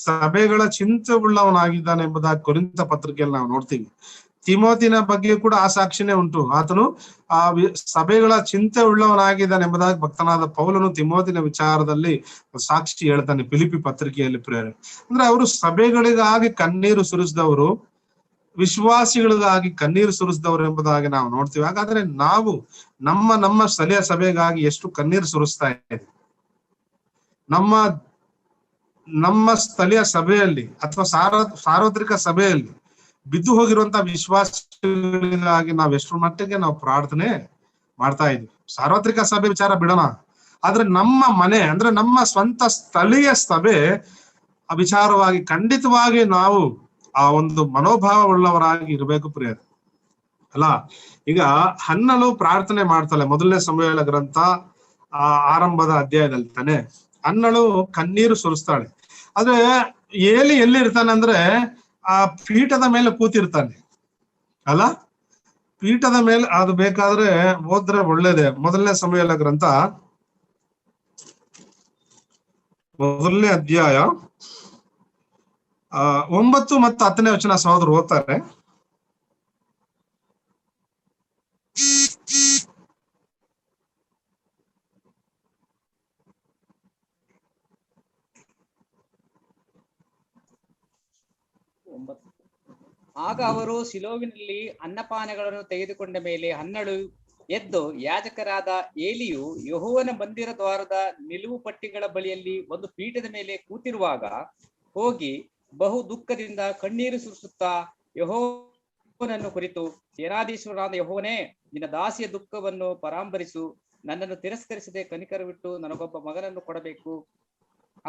ಸಭೆಗಳ ಚಿಂತೆ ಉಳ್ಳವನಾಗಿದ್ದಾನೆ ಎಂಬುದಾಗಿ ಕೊರಿಂಥ ಪತ್ರಿಕೆಯಲ್ಲಿ ನಾವು ನೋಡ್ತೀವಿ. ತಿಮೋತಿನ ಬಗ್ಗೆ ಕೂಡ ಆ ಸಾಕ್ಷಿನೇ ಉಂಟು. ಆತನು ಆ ಸಭೆಗಳ ಚಿಂತೆ ಉಳ್ಳವನಾಗಿದ್ದಾನೆ ಎಂಬುದಾಗಿ ಭಕ್ತನಾದ ಪೌಲನು ತಿಮೋತಿನ ವಿಚಾರದಲ್ಲಿ ಸಾಕ್ಷಿ ಹೇಳ್ತಾನೆ ಫಿಲಿಪಿ ಪತ್ರಿಕೆಯಲ್ಲಿ ಪ್ರೇರೆ. ಅಂದ್ರೆ ಅವರು ಸಭೆಗಳಿಗಾಗಿ ಕಣ್ಣೀರು ಸುರಿಸಿದವರು, ವಿಶ್ವಾಸಿಗಳಿಗಾಗಿ ಕಣ್ಣೀರು ಸುರಿಸಿದವರು ಎಂಬುದಾಗಿ ನಾವು ನೋಡ್ತೀವಿ. ಹಾಗಾದ್ರೆ ನಾವು ನಮ್ಮ ಸ್ಥಳೀಯ ಸಭೆಗಾಗಿ ಎಷ್ಟು ಕಣ್ಣೀರು ಸುರಿಸ್ತಾ ಇದ್ದೀವಿ? ನಮ್ಮ ಸ್ಥಳೀಯ ಸಭೆಯಲ್ಲಿ ಅಥವಾ ಸಾರ್ವತ್ರಿಕ ಸಭೆಯಲ್ಲಿ ಬಿದ್ದು ಹೋಗಿರುವಂತಹ ವಿಶ್ವಾಸಗಳಿಗಾಗಿ ನಾವು ಎಷ್ಟು ಮಟ್ಟಿಗೆ ನಾವು ಪ್ರಾರ್ಥನೆ ಮಾಡ್ತಾ ಇದ್ವಿ? ಸಾರ್ವತ್ರಿಕ ಸಭೆ ವಿಚಾರ ಬಿಡೋಣ, ಆದ್ರೆ ನಮ್ಮ ಮನೆ ಅಂದ್ರೆ ನಮ್ಮ ಸ್ವಂತ ಸ್ಥಳೀಯ ಸಭೆ ವಿಚಾರವಾಗಿ ಖಂಡಿತವಾಗಿ ನಾವು ಆ ಒಂದು ಮನೋಭಾವ ಉಳ್ಳವರಾಗಿ ಇರಬೇಕು ಪ್ರಿಯರೇ. ಅಲ್ಲ, ಈಗ ಹನ್ನಳು ಪ್ರಾರ್ಥನೆ ಮಾಡ್ತಾಳೆ ಮೊದಲನೇ ಸಮುವೇಲ ಗ್ರಂಥ ಆರಂಭದ ಅಧ್ಯಾಯದಲ್ಲಿ ತಾನೆ. ಹನ್ನಳು ಕಣ್ಣೀರು ಸುರಿಸ್ತಾಳೆ. ಆದ್ರೆ ಏಲಿ ಎಲ್ಲಿ ಇರ್ತಾನೆ ಅಂದ್ರೆ ಆ ಪೀಠದ ಮೇಲೆ ಕೂತಿರ್ತಾನೆ ಅಲ್ಲ. ಪೀಠದ ಮೇಲೆ ಅದು ಬೇಕಾದ್ರೆ ಓದ್ರೆ ಒಳ್ಳೇದೆ. ಮೊದಲನೇ ಸಮುವೇಲ ಗ್ರಂಥ ಮೊದಲನೇ ಅಧ್ಯಾಯ 9 ಮತ್ತು 10ನೇ ವಚನ ಸಹೋದರರು ಓದ್ತಾರೆ. ಆಗ ಅವರು ಶಿಲೋವಿನಲ್ಲಿ ಅನ್ನಪಾನಗಳನ್ನು ತೆಗೆದುಕೊಂಡ ಮೇಲೆ ಹನ್ನಳು ಎದ್ದು ಯಾಜಕರಾದ ಏಲಿಯು ಯೆಹೋವನ ಮಂದಿರ ದ್ವಾರದ ನಿಲುವು ಪಟ್ಟಿಗಳ ಬಳಿಯಲ್ಲಿ ಒಂದು ಪೀಠದ ಮೇಲೆ ಕೂತಿರುವಾಗ ಹೋಗಿ ಬಹು ದುಃಖದಿಂದ ಕಣ್ಣೀರು ಸುರಿಸುತ್ತಾ ಯೆಹೋವನನ್ನು ಕುರಿತು, ಸೇನಾಧೀಶ್ವರನಾದ ಯೆಹೋವನೇ, ನಿನ್ನ ದಾಸಿಯ ದುಃಖವನ್ನು ಪರಾಂಬರಿಸು, ನನ್ನನ್ನು ತಿರಸ್ಕರಿಸದೆ ಕನಿಕರವಿಟ್ಟು ನನಗೊಬ್ಬ ಮಗನನ್ನು ಕೊಡಬೇಕು.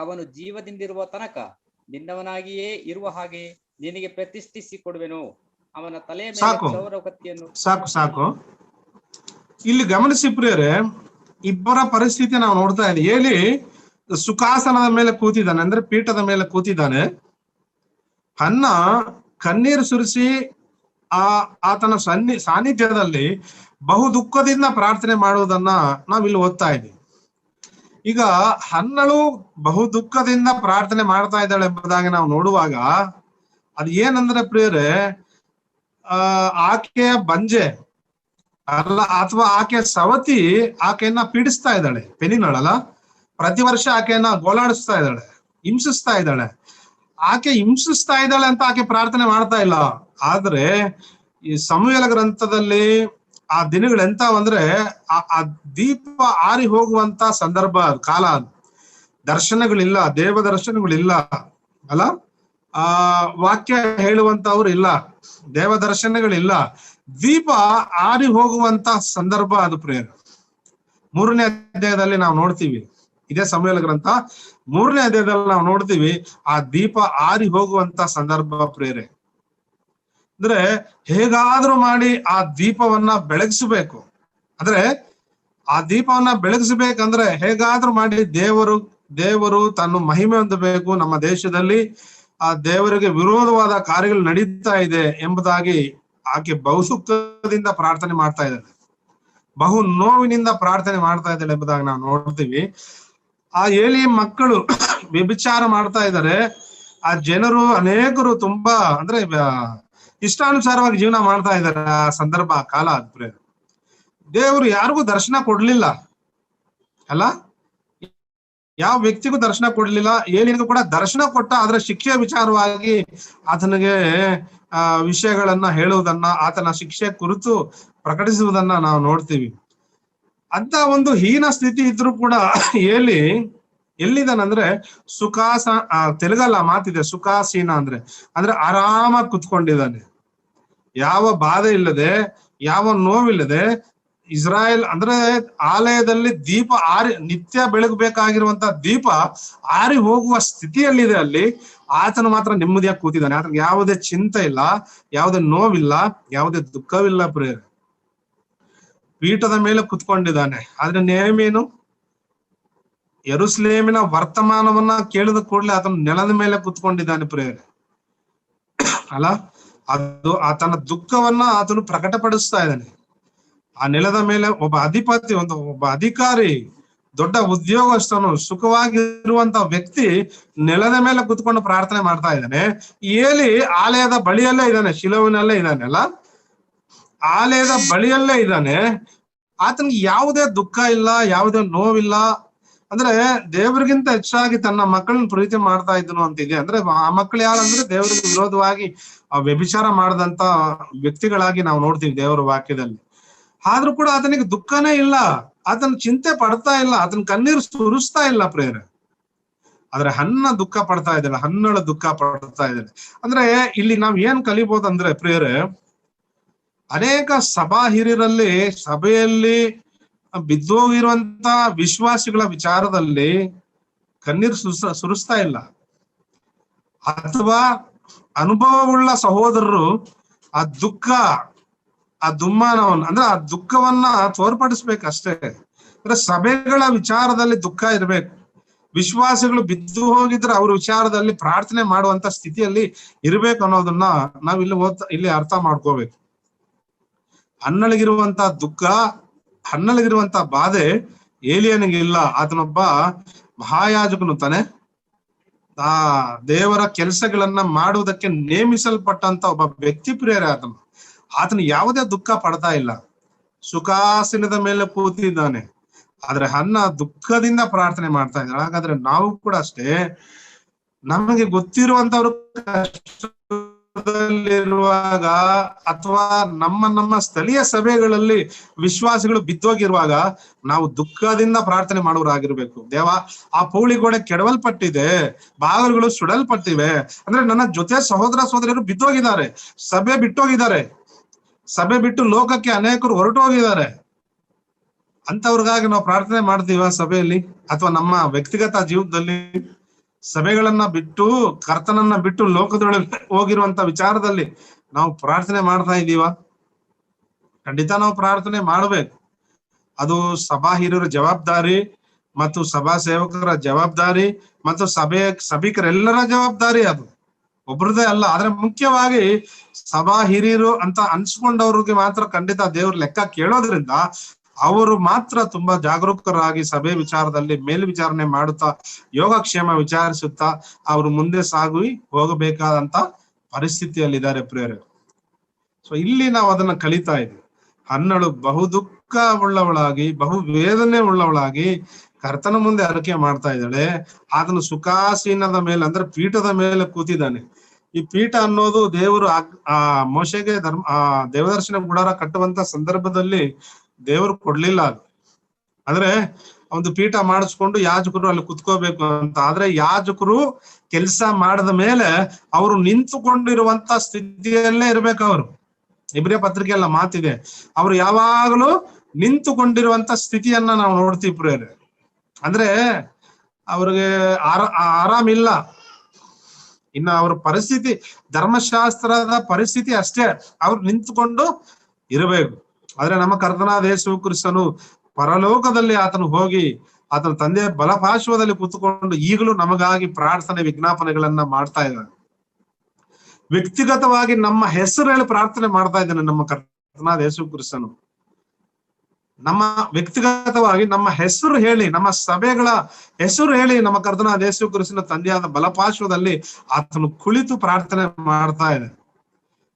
ಅವನು ಜೀವದಿಂದಿರುವ ತನಕ ನಿನ್ನವನಾಗಿಯೇ ಇರುವ ಹಾಗೆ ನಿನಗೆ ಪ್ರತಿಷ್ಠಿಸಿ ಕೊಡುವೆನು. ಅವನ ತಲೆಯ ಮೇಲೆ ಕ್ಷೌರ ಕತ್ತಿಯನ್ನು. ಸಾಕು ಇಲ್ಲಿ ಗಮನಿಸಿ ಪ್ರಿಯರೇ, ಇಬ್ಬರ ಪರಿಸ್ಥಿತಿ ನಾವು ನೋಡ್ತಾ ಇದ್ದೀವಿ. ಏಲಿ ಸುಖಾಸನದ ಮೇಲೆ ಕೂತಿದ್ದಾನೆ, ಅಂದ್ರೆ ಪೀಠದ ಮೇಲೆ ಕೂತಿದ್ದಾನೆ. ಹನ್ನ ಕಣ್ಣೀರು ಸುರಿಸಿ ಆತನ ಸಾನ್ನಿಧ್ಯದಲ್ಲಿ ಬಹು ದುಃಖದಿಂದ ಪ್ರಾರ್ಥನೆ ಮಾಡುವುದನ್ನ ನಾವಿಲ್ಲಿ ಓದ್ತಾ ಇದ್ದೀವಿ. ಈಗ ಹನ್ನಳು ಬಹು ದುಃಖದಿಂದ ಪ್ರಾರ್ಥನೆ ಮಾಡ್ತಾ ಇದ್ದಾಳೆ ಎಂಬುದಾಗಿ ನಾವು ನೋಡುವಾಗ ಅದು ಏನಂದ್ರೆ ಪ್ರಿಯರೇ, ಆಕೆಯ ಬಂಜೆ ಅಲ್ಲ ಅಥವಾ ಆಕೆಯ ಸವತಿ ಆಕೆಯನ್ನ ಪೀಡಿಸ್ತಾ ಇದ್ದಾಳೆ. ಪೆನಿನಳಲ್ಲ, ಪ್ರತಿ ವರ್ಷ ಆಕೆಯನ್ನ ಗೋಳಾಡಿಸ್ತಾ ಇದ್ದಾಳೆ, ಹಿಂಸಿಸ್ತಾ ಇದ್ದಾಳೆ. ಆಕೆ ಹಿಂಸಿಸ್ತಾ ಇದ್ದಾಳೆ ಅಂತ ಆಕೆ ಪ್ರಾರ್ಥನೆ ಮಾಡ್ತಾ ಇಲ್ಲ. ಆದ್ರೆ ಈ ಸಮುವೇಲ ಗ್ರಂಥದಲ್ಲಿ ಆ ದಿನಗಳೆಂತಾವಂದ್ರೆ ಆ ದೀಪ ಆರಿ ಹೋಗುವಂತ ಸಂದರ್ಭ, ಕಾಲ. ದರ್ಶನಗಳಿಲ್ಲ, ದೇವ ದರ್ಶನಗಳಿಲ್ಲ ಅಲ್ಲ, ವಾಕ್ಯ ಹೇಳುವಂತವ್ರು ಇಲ್ಲ, ದೇವ ದರ್ಶನಗಳಿಲ್ಲ, ದೀಪ ಆರಿ ಹೋಗುವಂತ ಸಂದರ್ಭ ಅದು ಪ್ರೇರೆ. 3ನೇ ಅಧ್ಯಾಯದಲ್ಲಿ ನಾವು ನೋಡ್ತೀವಿ, ಇದೇ ಸಮುವೇಲ ಗ್ರಂಥ 3ನೇ ಅಧ್ಯಾಯದಲ್ಲಿ ನಾವು ನೋಡ್ತೀವಿ ಆ ದೀಪ ಆರಿ ಹೋಗುವಂತ ಸಂದರ್ಭ ಪ್ರೇರೆ. ಅಂದ್ರೆ ಹೇಗಾದ್ರೂ ಮಾಡಿ ಆ ದೀಪವನ್ನ ಬೆಳಗಿಸಬೇಕು. ಅಂದ್ರೆ ಆ ದೀಪವನ್ನ ಬೆಳಗಿಸಬೇಕಂದ್ರೆ ಹೇಗಾದ್ರೂ ಮಾಡಿ ದೇವರು ತನ್ನ ಮಹಿಮೆ ಹೊಂದಬೇಕು. ನಮ್ಮ ದೇಶದಲ್ಲಿ ಆ ದೇವರಿಗೆ ವಿರೋಧವಾದ ಕಾರ್ಯಗಳು ನಡೀತಾ ಇದೆ ಎಂಬುದಾಗಿ ಆಕೆ ಬಹು ಸುಖದಿಂದ ಪ್ರಾರ್ಥನೆ ಮಾಡ್ತಾ ಇದ್ದಾಳೆ, ಬಹು ನೋವಿನಿಂದ ಪ್ರಾರ್ಥನೆ ಮಾಡ್ತಾ ಇದ್ದಾಳೆ ಎಂಬುದಾಗಿ ನಾವು ನೋಡ್ತೀವಿ. ಆ ಏಲಿ ಮಕ್ಕಳು ವ್ಯಭಿಚಾರ ಮಾಡ್ತಾ ಇದ್ದಾರೆ. ಆ ಜನರು ಅನೇಕರು ತುಂಬಾ ಅಂದ್ರೆ ಇಷ್ಟಾನುಸಾರವಾಗಿ ಜೀವನ ಮಾಡ್ತಾ ಇದ್ದಾರೆ. ಆ ಸಂದರ್ಭ, ಆ ಕಾಲ. ದೇವರು ಯಾರಿಗೂ ದರ್ಶನ ಕೊಡ್ಲಿಲ್ಲ ಅಲ್ಲ, ಯಾವ ವ್ಯಕ್ತಿಗೂ ದರ್ಶನ ಕೊಡ್ಲಿಲ್ಲ. ಏಲಿಗೂ ಕೂಡ ದರ್ಶನ ಕೊಟ್ಟ, ಆದ್ರೆ ಶಿಕ್ಷೆ ವಿಚಾರವಾಗಿ ಆತನಿಗೆ ವಿಷಯಗಳನ್ನ ಹೇಳುವುದನ್ನ, ಆತನ ಶಿಕ್ಷೆ ಕುರಿತು ಪ್ರಕಟಿಸುವುದನ್ನ ನಾವು ನೋಡ್ತೀವಿ. ಅಂತ ಒಂದು ಹೀನ ಸ್ಥಿತಿ ಇದ್ರೂ ಕೂಡ ಏಲಿ ಎಲ್ಲಿದ್ದಾನಂದ್ರೆ ತೆಲುಗಲ್ಲ ಮಾತಿದೆ, ಸುಖಾಸೀನ ಅಂದ್ರೆ ಆರಾಮಾಗಿ ಕುತ್ಕೊಂಡಿದ್ದಾನೆ. ಯಾವ ಬಾಧೆ ಇಲ್ಲದೆ, ಯಾವ ನೋವಿಲ್ಲದೆ. ಇಸ್ರಾಯೇಲ್ ಅಂದ್ರೆ ಆಲಯದಲ್ಲಿ ದೀಪ ನಿತ್ಯ ಬೆಳಗಬೇಕಾಗಿರುವಂತ ದೀಪ ಆರಿ ಹೋಗುವ ಸ್ಥಿತಿಯಲ್ಲಿದೆ. ಅಲ್ಲಿ ಆತನು ಮಾತ್ರ ನೆಮ್ಮದಿಯಾಗಿ ಕೂತಿದ್ದಾನೆ. ಆತನಿಗೆ ಯಾವುದೇ ಚಿಂತೆ ಇಲ್ಲ, ಯಾವುದೇ ನೋವಿಲ್ಲ, ಯಾವುದೇ ದುಃಖವಿಲ್ಲ ಪ್ರೇರೆ. ಪೀಠದ ಮೇಲೆ ಕುತ್ಕೊಂಡಿದ್ದಾನೆ. ಆದ್ರೆ ನೇಮೇನು ಯೆರೂಸಲೇಮಿನ ವರ್ತಮಾನವನ್ನ ಕೇಳಿದ ಕೂಡಲೇ ಆತನು ನೆಲದ ಮೇಲೆ ಕುತ್ಕೊಂಡಿದ್ದಾನೆ ಪ್ರೇರೆ ಅಲ್ಲ. ಅದು ಆತನ ದುಃಖವನ್ನ ಆತನು ಪ್ರಕಟಪಡಿಸ್ತಾ ಇದ್ದಾನೆ. ಆ ನೆಲದ ಮೇಲೆ ಒಬ್ಬ ಅಧಿಪತಿ, ಒಬ್ಬ ಅಧಿಕಾರಿ, ದೊಡ್ಡ ಉದ್ಯೋಗಸ್ಥನು, ಸುಖವಾಗಿರುವಂತ ವ್ಯಕ್ತಿ ನೆಲದ ಮೇಲೆ ಕುತ್ಕೊಂಡು ಪ್ರಾರ್ಥನೆ ಮಾಡ್ತಾ ಇದ್ದಾನೆ. ಏಲಿ ಆಲಯದ ಬಳಿಯಲ್ಲೇ ಇದ್ದಾನೆ, ಶಿಲೋವಿನಲ್ಲೇ ಇದ್ದಾನೆ ಅಲ್ಲ, ಆಲಯದ ಬಳಿಯಲ್ಲೇ ಇದ್ದಾನೆ. ಆತನಿಗೆ ಯಾವುದೇ ದುಃಖ ಇಲ್ಲ, ಯಾವುದೇ ನೋವಿಲ್ಲ. ಅಂದ್ರೆ ದೇವರಿಗಿಂತ ಹೆಚ್ಚಾಗಿ ತನ್ನ ಮಕ್ಕಳನ್ನ ಪ್ರೀತಿ ಮಾಡ್ತಾ ಇದ್ದನು ಅಂತಿದೆ. ಅಂದ್ರೆ ಆ ಮಕ್ಕಳು ಯಾರಂದ್ರೆ ದೇವರಿಗೆ ವಿರೋಧವಾಗಿ ವ್ಯಭಿಚಾರ ಮಾಡದಂತ ವ್ಯಕ್ತಿಗಳಾಗಿ ನಾವು ನೋಡ್ತೀವಿ ದೇವರ ವಾಕ್ಯದಲ್ಲಿ. ಆದ್ರೂ ಕೂಡ ಆತನಿಗೆ ದುಃಖನೇ ಇಲ್ಲ, ಆತನ ಚಿಂತೆ ಪಡ್ತಾ ಇಲ್ಲ, ಆತನ ಕಣ್ಣೀರು ಸುರಿಸ್ತಾ ಇಲ್ಲ ಪ್ರೇರೆ. ಆದ್ರೆ ಹನ್ನ ದುಃಖ ಪಡ್ತಾ ಇದ್ದಾಳೆ, ಹನ್ನಳ ದುಃಖ ಪಡ್ತಾ ಇದ್ದಾಳೆ. ಅಂದ್ರೆ ಇಲ್ಲಿ ನಾವ್ ಏನ್ ಕಲಿಬಹುದಂದ್ರೆ ಪ್ರೇರೆ, ಅನೇಕ ಸಭಾ ಹಿರಿಯರಲ್ಲಿ, ಸಭೆಯಲ್ಲಿ ಬಿದ್ದೋಗಿರುವಂತ ವಿಶ್ವಾಸಿಗಳ ವಿಚಾರದಲ್ಲಿ ಕಣ್ಣೀರು ಸುರಿಸ್ತಾ ಇಲ್ಲ. ಅಥವಾ ಅನುಭವವುಳ್ಳ ಸಹೋದರರು ಆ ದುಃಖ, ಆ ದುಮ್ಮಾನವನ್ನು, ಅಂದ್ರೆ ಆ ದುಃಖವನ್ನ ತೋರ್ಪಡಿಸ್ಬೇಕಷ್ಟೇ. ಅಂದ್ರೆ ಸಭೆಗಳ ವಿಚಾರದಲ್ಲಿ ದುಃಖ ಇರ್ಬೇಕು. ವಿಶ್ವಾಸಿಗಳು ಬಿದ್ದು ಹೋಗಿದ್ರೆ ಅವ್ರ ವಿಚಾರದಲ್ಲಿ ಪ್ರಾರ್ಥನೆ ಮಾಡುವಂತ ಸ್ಥಿತಿಯಲ್ಲಿ ಇರ್ಬೇಕು ಅನ್ನೋದನ್ನ ನಾವ್ ಇಲ್ಲಿ ಅರ್ಥ ಮಾಡ್ಕೋಬೇಕು. ಹನ್ನಳಿಗಿರುವಂತ ದುಃಖ, ಹನ್ನಳಿಗಿರುವಂತ ಬಾಧೆ ಏಲಿಯನಿಗಿಲ್ಲ. ಆತನೊಬ್ಬ ಮಹಾಯಾಜಕನು ತಾನೆ, ಆ ದೇವರ ಕೆಲಸಗಳನ್ನ ಮಾಡುವುದಕ್ಕೆ ನೇಮಿಸಲ್ಪಟ್ಟಂತ ಒಬ್ಬ ವ್ಯಕ್ತಿ ಪ್ರಿಯರೇ ಆತನು ಯಾವುದೇ ದುಃಖ ಪಡ್ತಾ ಇಲ್ಲ, ಸುಖಾಸನದ ಮೇಲೆ ಕೂತಿದ್ದಾನೆ. ಆದ್ರೆ ಹನ್ನ ದುಃಖದಿಂದ ಪ್ರಾರ್ಥನೆ ಮಾಡ್ತಾ ಇದ್ದಾಳೆ. ಹಾಗಾದ್ರೆ ನಾವು ಕೂಡ ಅಷ್ಟೇ, ನಮಗೆ ಗೊತ್ತಿರುವಂತವ್ರು ಕಷ್ಟದಲ್ಲಿರುವಾಗ ಅಥವಾ ನಮ್ಮ ಸ್ಥಳೀಯ ಸಭೆಗಳಲ್ಲಿ ವಿಶ್ವಾಸಿಗಳು ಬಿದ್ದೋಗಿರುವಾಗ ನಾವು ದುಃಖದಿಂದ ಪ್ರಾರ್ಥನೆ ಮಾಡುವರಾಗಿರ್ಬೇಕು. ದೇವ, ಆ ಪೌಳಿ ಗೋಡೆ ಕೆಡವಲ್ಪಟ್ಟಿದೆ, ಬಾಗಿಲುಗಳು ಸುಡಲ್ಪಟ್ಟಿವೆ. ಅಂದ್ರೆ ನನ್ನ ಜೊತೆ ಸಹೋದರ ಸಹೋದರಿಯರು ಬಿದ್ದೋಗಿದ್ದಾರೆ, ಸಭೆ ಬಿಟ್ಟೋಗಿದ್ದಾರೆ, ಸಭೆ ಬಿಟ್ಟು ಲೋಕಕ್ಕೆ ಅನೇಕರು ಹೊರಟು ಹೋಗಿದ್ದಾರೆ. ಅಂತವ್ರಿಗಾಗಿ ನಾವು ಪ್ರಾರ್ಥನೆ ಮಾಡ್ತೀವ ಸಭೆಯಲ್ಲಿ? ಅಥವಾ ನಮ್ಮ ವ್ಯಕ್ತಿಗತ ಜೀವನದಲ್ಲಿ ಸಭೆಗಳನ್ನ ಬಿಟ್ಟು, ಕರ್ತನನ್ನ ಬಿಟ್ಟು ಲೋಕದೊಳಗೆ ಹೋಗಿರುವಂತ ವಿಚಾರದಲ್ಲಿ ನಾವು ಪ್ರಾರ್ಥನೆ ಮಾಡ್ತಾ ಇದ್ದೀವ? ಖಂಡಿತ ನಾವು ಪ್ರಾರ್ಥನೆ ಮಾಡ್ಬೇಕು. ಅದು ಸಭಾ ಹಿರಿಯರ ಜವಾಬ್ದಾರಿ ಮತ್ತು ಸಭಾ ಸೇವಕರ ಜವಾಬ್ದಾರಿ ಮತ್ತು ಸಭಿಕರೆಲ್ಲರ ಜವಾಬ್ದಾರಿ. ಅದು ಒಬ್ರದೇ ಅಲ್ಲ. ಆದ್ರೆ ಮುಖ್ಯವಾಗಿ ಸಭಾ ಹಿರಿಯರು ಅಂತ ಅನ್ಸ್ಕೊಂಡವ್ರಿಗೆ ಮಾತ್ರ ಖಂಡಿತ ದೇವ್ರ ಲೆಕ್ಕ ಕೇಳೋದ್ರಿಂದ ಅವರು ಮಾತ್ರ ತುಂಬಾ ಜಾಗರೂಕರಾಗಿ ಸಭೆ ವಿಚಾರದಲ್ಲಿ ಮೇಲ್ವಿಚಾರಣೆ ಮಾಡುತ್ತಾ, ಯೋಗಕ್ಷೇಮ ವಿಚಾರಿಸುತ್ತಾ ಅವರು ಮುಂದೆ ಸಾಗಿ ಹೋಗಬೇಕಾದಂತ ಪರಿಸ್ಥಿತಿಯಲ್ಲಿದ್ದಾರೆ ಪ್ರಿಯರೇ. ಸೊ ಇಲ್ಲಿ ನಾವು ಅದನ್ನ ಕಲಿತಾ ಇದ್ವಿ. ಹನ್ನಳು ಬಹು ದುಃಖ ಉಳ್ಳವಳಾಗಿ, ಬಹು ವೇದನೆ ಉಳ್ಳವಳಾಗಿ ಕರ್ತನ ಮುಂದೆ ಅರಿಕೆ ಮಾಡ್ತಾ ಇದ್ದಾಳೆ. ಅದನ್ನು ಸುಖಾಸೀನದ ಮೇಲೆ, ಅಂದ್ರೆ ಪೀಠದ ಮೇಲೆ ಕೂತಿದ್ದಾನೆ. ಈ ಪೀಠ ಅನ್ನೋದು ದೇವರು ಆ ಮೋಶೆಗೆ ದೇವದರ್ಶನ ಗುಡಾರ ಕಟ್ಟುವಂತ ಸಂದರ್ಭದಲ್ಲಿ ದೇವರು ಕೊಡ್ಲಿಲ್ಲ. ಅದು ಅಂದ್ರೆ ಒಂದು ಪೀಠ ಮಾಡಿಸ್ಕೊಂಡು ಯಾಜಕರು ಅಲ್ಲಿ ಕುತ್ಕೋಬೇಕು ಅಂತ. ಆದ್ರೆ ಯಾಜಕರು ಕೆಲಸ ಮಾಡಿದ ಮೇಲೆ ಅವರು ನಿಂತುಕೊಂಡಿರುವಂತ ಸ್ಥಿತಿಯಲ್ಲೇ ಇರ್ಬೇಕು. ಅವರು ಇಬ್ರಿಯ ಪತ್ರಿಕೆ ಎಲ್ಲ ಮಾತಿದೆ, ಅವ್ರು ಯಾವಾಗಲೂ ನಿಂತುಕೊಂಡಿರುವಂತ ಸ್ಥಿತಿಯನ್ನ ನಾವು ನೋಡ್ತೀವಿ ಪ್ರಿಯರೇ. ಅಂದ್ರೆ ಅವ್ರಿಗೆ ಆರಾಮಿಲ್ಲ. ಇನ್ನು ಅವ್ರ ಪರಿಸ್ಥಿತಿ, ಧರ್ಮಶಾಸ್ತ್ರದ ಪರಿಸ್ಥಿತಿ ಅಷ್ಟೇ, ಅವ್ರು ನಿಂತುಕೊಂಡು ಇರಬೇಕು. ಆದ್ರೆ ನಮ್ಮ ಕರ್ತನಾದ ಯೇಸು ಕ್ರಿಸ್ತನು ಪರಲೋಕದಲ್ಲಿ ಆತನು ಹೋಗಿ ಆತನ ತಂದೆಯ ಬಲಪಾರ್ಶ್ವದಲ್ಲಿ ಕೂತ್ಕೊಂಡು ಈಗಲೂ ನಮಗಾಗಿ ಪ್ರಾರ್ಥನೆ ವಿಜ್ಞಾಪನೆಗಳನ್ನ ಮಾಡ್ತಾ ಇದ್ದಾನೆ. ವ್ಯಕ್ತಿಗತವಾಗಿ ನಮ್ಮ ಹೆಸರು ಹೇಳಿ ಪ್ರಾರ್ಥನೆ ಮಾಡ್ತಾ ಇದ್ದಾನೆ ನಮ್ಮ ಕರ್ತನಾದ ಯೇಸು ಕ್ರಿಸ್ತನು. ನಮ್ಮ ವ್ಯಕ್ತಿಗತವಾಗಿ ನಮ್ಮ ಹೆಸರು ಹೇಳಿ, ನಮ್ಮ ಸಭೆಗಳ ಹೆಸರು ಹೇಳಿ ನಮ್ಮ ಕರ್ತನಾದ ಯೇಸು ಕ್ರಿಸ್ತನ ತಂದೆಯಾದ ಬಲಪಾರ್ಶ್ವದಲ್ಲಿ ಆತನು ಕುಳಿತು ಪ್ರಾರ್ಥನೆ ಮಾಡ್ತಾ ಇದೆ.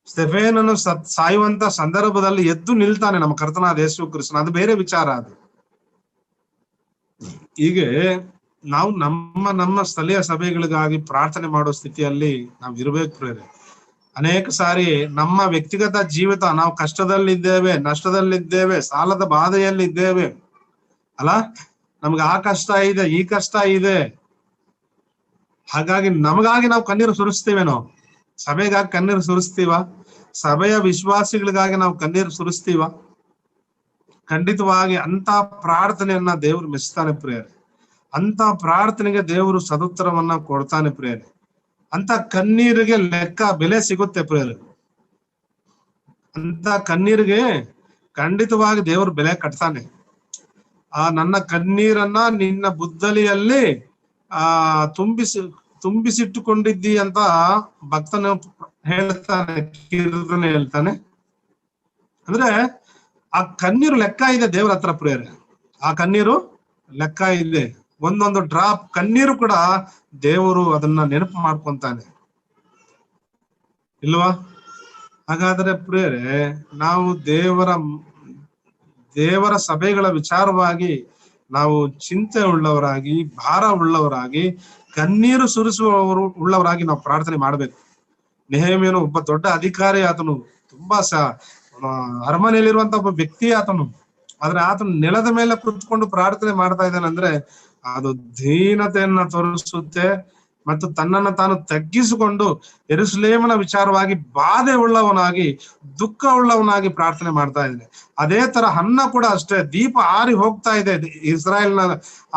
ಸ್ಟೆಫೇನನು ಸಾಯುವಂತ ಸಂದರ್ಭದಲ್ಲಿ ಎದ್ದು ನಿಲ್ತಾನೆ ನಮ್ಮ ಕರ್ತನಾದ ಯೇಸು ಕ್ರಿಸ್ತನ. ಅದು ಬೇರೆ ವಿಚಾರ. ಅದು ಹೀಗೆ ನಾವು ನಮ್ಮ ಸ್ಥಳೀಯ ಸಭೆಗಳಿಗಾಗಿ ಪ್ರಾರ್ಥನೆ ಮಾಡೋ ಸ್ಥಿತಿಯಲ್ಲಿ ನಾವು ಇರ್ಬೇಕು ಪ್ರೇರೆ. ಅನೇಕ ಸಾರಿ ನಮ್ಮ ವ್ಯಕ್ತಿಗತ ಜೀವಿತ, ನಾವು ಕಷ್ಟದಲ್ಲಿದ್ದೇವೆ, ನಷ್ಟದಲ್ಲಿದ್ದೇವೆ, ಸಾಲದ ಬಾಧೆಯಲ್ಲಿದ್ದೇವೆ ಅಲ್ಲ, ನಮ್ಗೆ ಆ ಕಷ್ಟ ಇದೆ, ಈ ಕಷ್ಟ ಇದೆ, ಹಾಗಾಗಿ ನಮಗಾಗಿ ನಾವು ಕಣ್ಣೀರು ಸುರಿಸ್ತೇವೇನೋ? ಸಭೆಗಾಗಿ ಕಣ್ಣೀರು ಸುರಿಸ್ತೀವ? ಸಭೆಯ ವಿಶ್ವಾಸಿಗಳಿಗಾಗಿ ನಾವು ಕಣ್ಣೀರು ಸುರಿಸ್ತೀವ? ಖಂಡಿತವಾಗಿ ಅಂತ ಪ್ರಾರ್ಥನೆಯನ್ನ ದೇವರು ಮೆಚ್ತಾನೆ ಪ್ರಿಯರೇ. ಅಂತ ಪ್ರಾರ್ಥನೆಗೆ ದೇವರು ಸದುತ್ತರವನ್ನ ಕೊಡ್ತಾನೆ ಪ್ರಿಯರೇ. ಅಂತ ಕಣ್ಣೀರಿಗೆ ಬೆಲೆ ಸಿಗುತ್ತೆ ಪ್ರಿಯರೇ. ಅಂತ ಕಣ್ಣೀರಿಗೆ ಖಂಡಿತವಾಗಿ ದೇವರು ಬೆಲೆ ಕಟ್ತಾನೆ. ನನ್ನ ಕಣ್ಣೀರನ್ನ ನಿನ್ನ ಬುದ್ದಲಿಯಲ್ಲಿ ತುಂಬಿಸಿಟ್ಟುಕೊಂಡಿದ್ದಿ ಅಂತ ಭಕ್ತನು ಹೇಳ್ತಾನೆ, ಕೀರ್ತನೆ ಹೇಳ್ತಾನೆ. ಅಂದ್ರೆ ಆ ಕಣ್ಣೀರು ಲೆಕ್ಕ ಇದೆ ದೇವರ ಹತ್ರ ಪ್ರಿಯರೇ, ಆ ಕಣ್ಣೀರು ಲೆಕ್ಕ ಇದೆ. ಒಂದೊಂದು ಡ್ರಾಪ್ ಕಣ್ಣೀರು ಕೂಡ ದೇವರು ಅದನ್ನ ನೆನಪು ಮಾಡ್ಕೊಂತಾನೆ ಇಲ್ವಾ? ಹಾಗಾದ್ರೆ ಪ್ರಿಯರೇ, ನಾವು ದೇವರ ಸಭೆಗಳ ವಿಚಾರವಾಗಿ ನಾವು ಚಿಂತೆ ಉಳ್ಳವರಾಗಿ, ಭಾರ ಉಳ್ಳವರಾಗಿ, ಕಣ್ಣೀರು ಸುರಿಸುವವರು ಉಳ್ಳವರಾಗಿ ನಾವು ಪ್ರಾರ್ಥನೆ ಮಾಡ್ಬೇಕು. ನೆಹೆಮೀಯನು ಒಬ್ಬ ದೊಡ್ಡ ಅಧಿಕಾರಿ, ಆತನು ತುಂಬಾ ಅರಮನೆಯಲ್ಲಿರುವಂತ ಒಬ್ಬ ವ್ಯಕ್ತಿ ಆತನು. ಆದ್ರೆ ಆತನು ನೆಲದ ಮೇಲೆ ಕುತ್ಕೊಂಡು ಪ್ರಾರ್ಥನೆ ಮಾಡ್ತಾ ಇದ್ದಾನಂದ್ರೆ ಅದು ದೀನತೆಯನ್ನ ತೋರಿಸುತ್ತೆ. ಮತ್ತು ತನ್ನನ್ನು ತಾನು ತಗ್ಗಿಸಿಕೊಂಡು ಯೆರೂಸಲೇಮಿನ ವಿಚಾರವಾಗಿ ಬಾಧೆ ಉಳ್ಳವನಾಗಿ, ದುಃಖ ಉಳ್ಳವನಾಗಿ ಪ್ರಾರ್ಥನೆ ಮಾಡ್ತಾ ಇದ್ದಾನೆ. ಅದೇ ತರ ಹನ್ನ ಕೂಡ ಅಷ್ಟೇ, ದೀಪ ಆರಿ ಹೋಗ್ತಾ ಇದೆ ಇಸ್ರಾಯೇಲ್ನ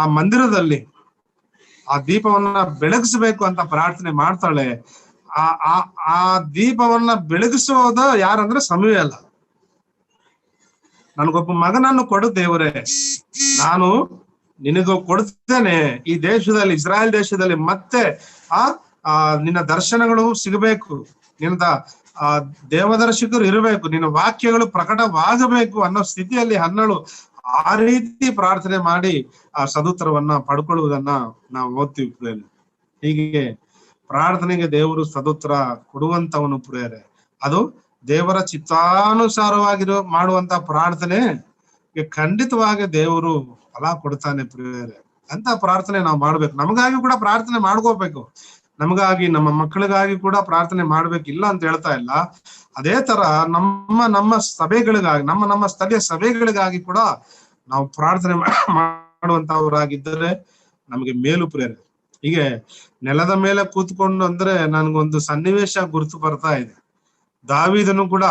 ಆ ಮಂದಿರದಲ್ಲಿ, ಆ ದೀಪವನ್ನ ಬೆಳಗಿಸಬೇಕು ಅಂತ ಪ್ರಾರ್ಥನೆ ಮಾಡ್ತಾಳೆ. ಆ ದೀಪವನ್ನ ಬೆಳಗಿಸುವುದ ಯಾರಂದ್ರೆ ಸಮುವೇಲ. ನನಗೊಬ್ಬ ಮಗನನ್ನು ಕೊಡು ದೇವರೇ, ನಾನು ನಿನಗೂ ಕೊಡ್ತೇನೆ. ಈ ದೇಶದಲ್ಲಿ, ಇಸ್ರಾಯೇಲ್ ದೇಶದಲ್ಲಿ ಮತ್ತೆ ನಿನ್ನ ದರ್ಶನಗಳು ಸಿಗಬೇಕು, ನಿನ್ನ ದೇವದರ್ಶಕರು ಇರಬೇಕು, ನಿನ್ನ ವಾಕ್ಯಗಳು ಪ್ರಕಟವಾಗಬೇಕು ಅನ್ನೋ ಸ್ಥಿತಿಯಲ್ಲಿ ಹನ್ನಳು ಆ ರೀತಿ ಪ್ರಾರ್ಥನೆ ಮಾಡಿ ಆ ಸದುತ್ತರವನ್ನ ಪಡ್ಕೊಳ್ಳುವುದನ್ನ ನಾವು ಓದ್ತೀವಿ. ಹೀಗೆ ಪ್ರಾರ್ಥನೆಗೆ ದೇವರು ಸದುತ್ತರ ಕೊಡುವಂತವನು ಪ್ರಿಯರೇ. ಅದು ದೇವರ ಚಿತ್ತಾನುಸಾರವಾಗಿರೋ ಮಾಡುವಂತ ಪ್ರಾರ್ಥನೆ ಖಂಡಿತವಾಗಿ ದೇವರು ಫಲ ಕೊಡ್ತಾನೆ ಪ್ರಿಯರೇ. ಅಂತ ಪ್ರಾರ್ಥನೆ ನಾವು ಮಾಡ್ಬೇಕು. ನಮಗಾಗಿ ಕೂಡ ಪ್ರಾರ್ಥನೆ ಮಾಡ್ಕೋಬೇಕು, ನಮಗಾಗಿ, ನಮ್ಮ ಮಕ್ಕಳಿಗಾಗಿ ಕೂಡ ಪ್ರಾರ್ಥನೆ ಮಾಡ್ಬೇಕು, ಇಲ್ಲ ಅಂತ ಹೇಳ್ತಾ ಇಲ್ಲ. ಅದೇ ತರ ನಮ್ಮ ಸಭೆಗಳಿಗಾಗಿ, ನಮ್ಮ ಸ್ಥಳೀಯ ಸಭೆಗಳಿಗಾಗಿ ಕೂಡ ನಾವು ಪ್ರಾರ್ಥನೆ ಮಾಡುವಂತವರಾಗಿದ್ದರೆ ನಮಗೆ ಮೇಲು ಪ್ರಿಯರೇ. ಹೀಗೆ ನೆಲದ ಮೇಲೆ ಕೂತ್ಕೊಂಡು ಅಂದ್ರೆ ನನ್ಗೊಂದು ಸನ್ನಿವೇಶ ಗುರುತು ಬರ್ತಾ ಇದೆ. ದಾವೀದನು ಕೂಡ